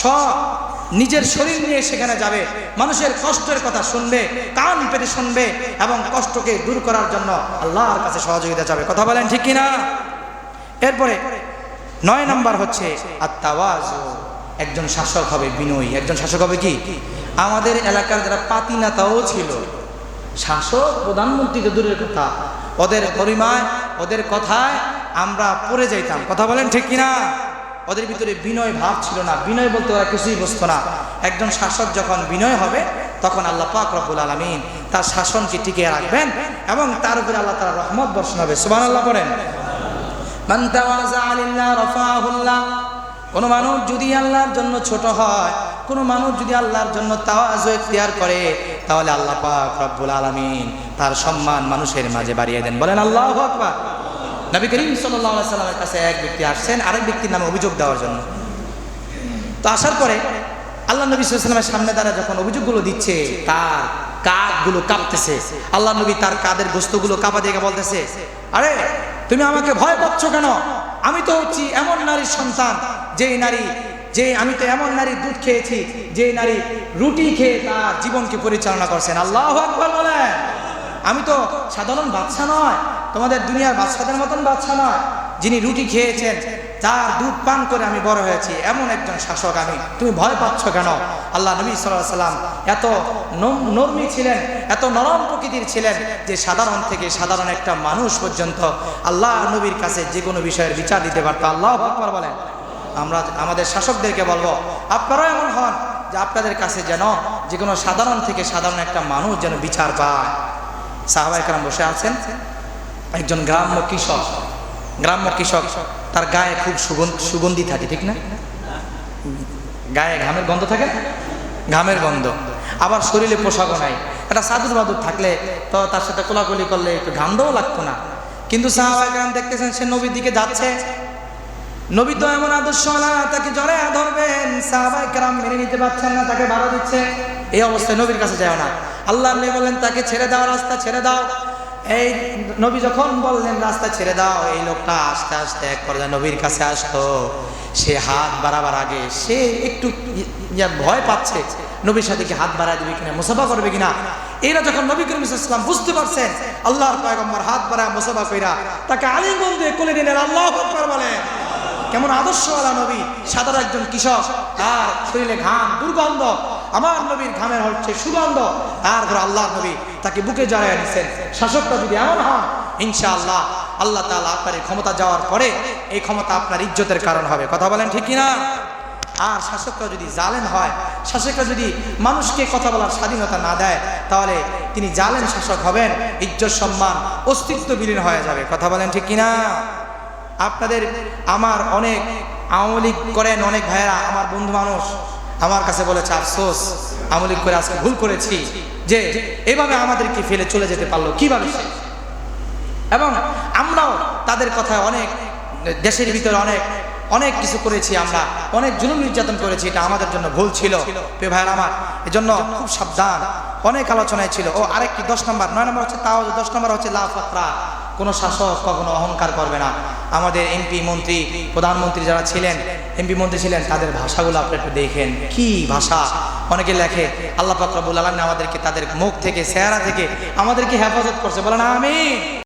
সব নিজের শরীর নিয়ে সেখানে যাবে, মানুষের কষ্টের কথা শুনবে, কান পেতে শুনবে এবং কষ্টকে দূর করার জন্য আল্লাহর কাছে সহযোগিতা চাবে। কথা বলেন ঠিক কিনা? এরপরে 9 নাম্বার হচ্ছে আত-তাওয়াজু। একজন শাসক হবে বিনয়ী। একজন শাসক হবে কি? আমাদের এলাকার যারা পাতি নেতাও ছিল, শাসক প্রধানমন্ত্রী তো দূরের কথা, ওদের পরিমায়, ওদের কথায় আমরা পড়ে যাইতাম। কথা বলেন ঠিক কিনা? ওদের ভিতরে বিনয় ভাব ছিল না। বিনয় বলতে ওরা কিছুই বুঝতো না। একজন শাসক যখন বিনয় হবে তখন আল্লাহ পাক রব্বুল আলামিন তার শাসনকে টিকিয়ে রাখবেন এবং তার উপরে আল্লাহ তাআলা রহমত বর্ষণ হবে। সুবহানাল্লাহ পড়েন। মান তাওয়াজা লিল্লাহ রাফাহুল্লাহ। কোন মানুষ যদি আল্লাহর জন্য ছোট হয়, কোন মানুষ যদি আল্লাহর জন্য তাওয়াজু ইখতিয়ার করে, তাহলে আল্লাহ পাক রব্বুল আলামিন তার সম্মান মানুষের মাঝে বাড়িয়ে দেন। বলেন আল্লাহু আকবার। নবী করিম সাল্লাল্লাহু আলাইহি সাল্লামের কাছে এক ব্যক্তি আসছেন আরেক ব্যক্তির নামে অভিযোগ দেওয়ার জন্য। তো আসার পরে আল্লাহ নবী সাল্লাল্লাহু আলাইহি সাল্লামের সামনে দাঁড়া যখন অভিযোগগুলো দিচ্ছে, তার কাঁধগুলো কাঁপতেছে। আল্লাহ নবী তার কাঁধের গোস্তগুলো কাঁপা দিয়ে বলতেছে, আরে তুমি আমাকে ভয় পাচ্ছ কেন? আমি তো হচ্ছি এমন নারীর সন্তান, আমি তো এমন নারীর দুধ খেয়েছি, যে নারী রুটি খেয়ে তার জীবনকে পরিচালনা করছেন। আল্লাহু আকবার বলেন। আমি তো সাধারণ বাদশা নয়, তোমাদের দুনিয়ার বাদশাদের মতন বাদশা নয়, যিনি রুটি খেয়েছেন, যার দুধ পান করে আমি বড় হয়েছি, এমন একজন শাসক আমি। তুমি ভয় পাচ্ছ কেন? আল্লাহ নবী সাল্লাল্লাহু আলাইহি সাল্লাম এত নরমী ছিলেন, এত নরম প্রকৃতির ছিলেন যে সাধারণ থেকে সাধারণ একটা মানুষ পর্যন্ত আল্লাহ নবীর কাছে যে কোনো বিষয়ের বিচার দিতে পারত। আল্লাহু আকবার বলেন। আমরা আমাদের শাসকদেরকে বলবো, আপনারাও এমন হন যে আপনাদের কাছে যেন যে কোনো সাধারণ থেকে সাধারণ একটা মানুষ যেন বিচার পায়। সাহাবায়ে কেরাম বসে আছেন, একজন গ্রাম্য কৃষক, তার গায়ে খুব সুগন্ধি থাকে, ঠিক না? গায়ে ঘামের গন্ধ থাকে, ঘামের গন্ধ, আবার শরীরে পোশাকও নাই। একটা সাধুর বাদুর থাকলে তো তার সাথে কোলাকুলি করলে একটু ঘামটাও লাগতো না। কিন্তু সাহাবায়ে কেরাম দেখতেছেন সে নবীর দিকে যাচ্ছে, নবী তো এমন আদর্শওয়ালা, তাকে জড়ায় ধরবেন, সাহাবায়ে কেরাম মেনে নিতে পারছেন না, তাকে বাধা দিচ্ছে। এই অবস্থায় নবীর কাছে যায় না। আল্লাহ নবী বললেন তাকে ছেড়ে দাও, রাস্তা ছেড়ে দাও। এই নবী যখন বললেন রাস্তা ছেড়ে দাও, এই লোকটা আস্তে আস্তে এক পর্যায়ে নবীর কাছে আসতো। সে হাত বাড়াবার আগে সে একটু ভয় পাচ্ছে, নবীর সাথে কি হাত বাড়ায় দিবে কিনা, মুসাফা করবে কিনা, এরা যখন নবী করিম সাল্লাল্লাহু আলাইহি ওয়াসাল্লাম বুঝতে পারছেন আল্লাহর পয়গম্বর হাত বাড়ায় মুসাফা কইরা তাকে আলিঙ্গন দিয়ে কোলে নিলেন। আল্লাহু আকবার বলেন। কেমন আদর্শওয়ালা নবী, সাধারণ একজন কৃষক, আর শরীরে ঘাম, দুর্গন্ধ, আমার নবীর ঘামের হচ্ছে সুগন্ধ, তারপর আল্লাহর নবী তাকে বুকে জড়ায় নিছেন। শাসকটা যদি এমন হন, ইনশাআল্লাহ আল্লাহ তাআলা আপনার এই ক্ষমতা যাওয়ার পরে এই ক্ষমতা আপনার ইজ্জতের কারণ হবে। কথা বলেন ঠিক কিনা? আর শাসকরা যদি জালেম হয়, শাসকরা যদি মানুষকে কথা বলার স্বাধীনতা না দেয়, তাহলে তিনি জালেম শাসক হবেন, ইজ্জত সম্মান অস্তিত্ব বিলীন হয়ে যাবে। কথা বলেন ঠিক কিনা? আপনাদের আমার অনেক আওয়ামী লীগ করেন অনেক ভাইয়েরা, আমার বন্ধু মানুষ আমার কাছে বলেছে আফসোস আওয়ামী লীগ করে আজকে ভুল করেছি, যে এভাবে আমাদেরকে ফেলে চলে যেতে পারলো কিভাবে। এবং আমরাও তাদের কথায় অনেক দেশের ভিতরে অনেক কিছু করেছি, আমরা অনেক জুলুম নির্যাতন করেছি, এটা আমাদের জন্য ভুল ছিল। প্রিয় ভাইয়েরা আমার, এজন্য খুব সাবধান। অনেক আলোচনায় ছিল। ও আরেকটি 10 নম্বর, 9 নম্বর হচ্ছে তাও, 10 নম্বর হচ্ছে লা ফাকরা। কোনো শাসক কখনো অহংকার করবে না। আমাদের এমপি মন্ত্রী, প্রধানমন্ত্রী যারা ছিলেন, এমপি মন্ত্রী ছিলেন, তাদের ভাষাগুলো আপনি একটু দেখেন, কি ভাষা। অনেকে লেখে আল্লাহ পাক রব্বুল আলামিন আমাদেরকে তাদের মুখ থেকে, চেহারা থেকে আমাদেরকে হেফাজত করছে, বলেন আমিন।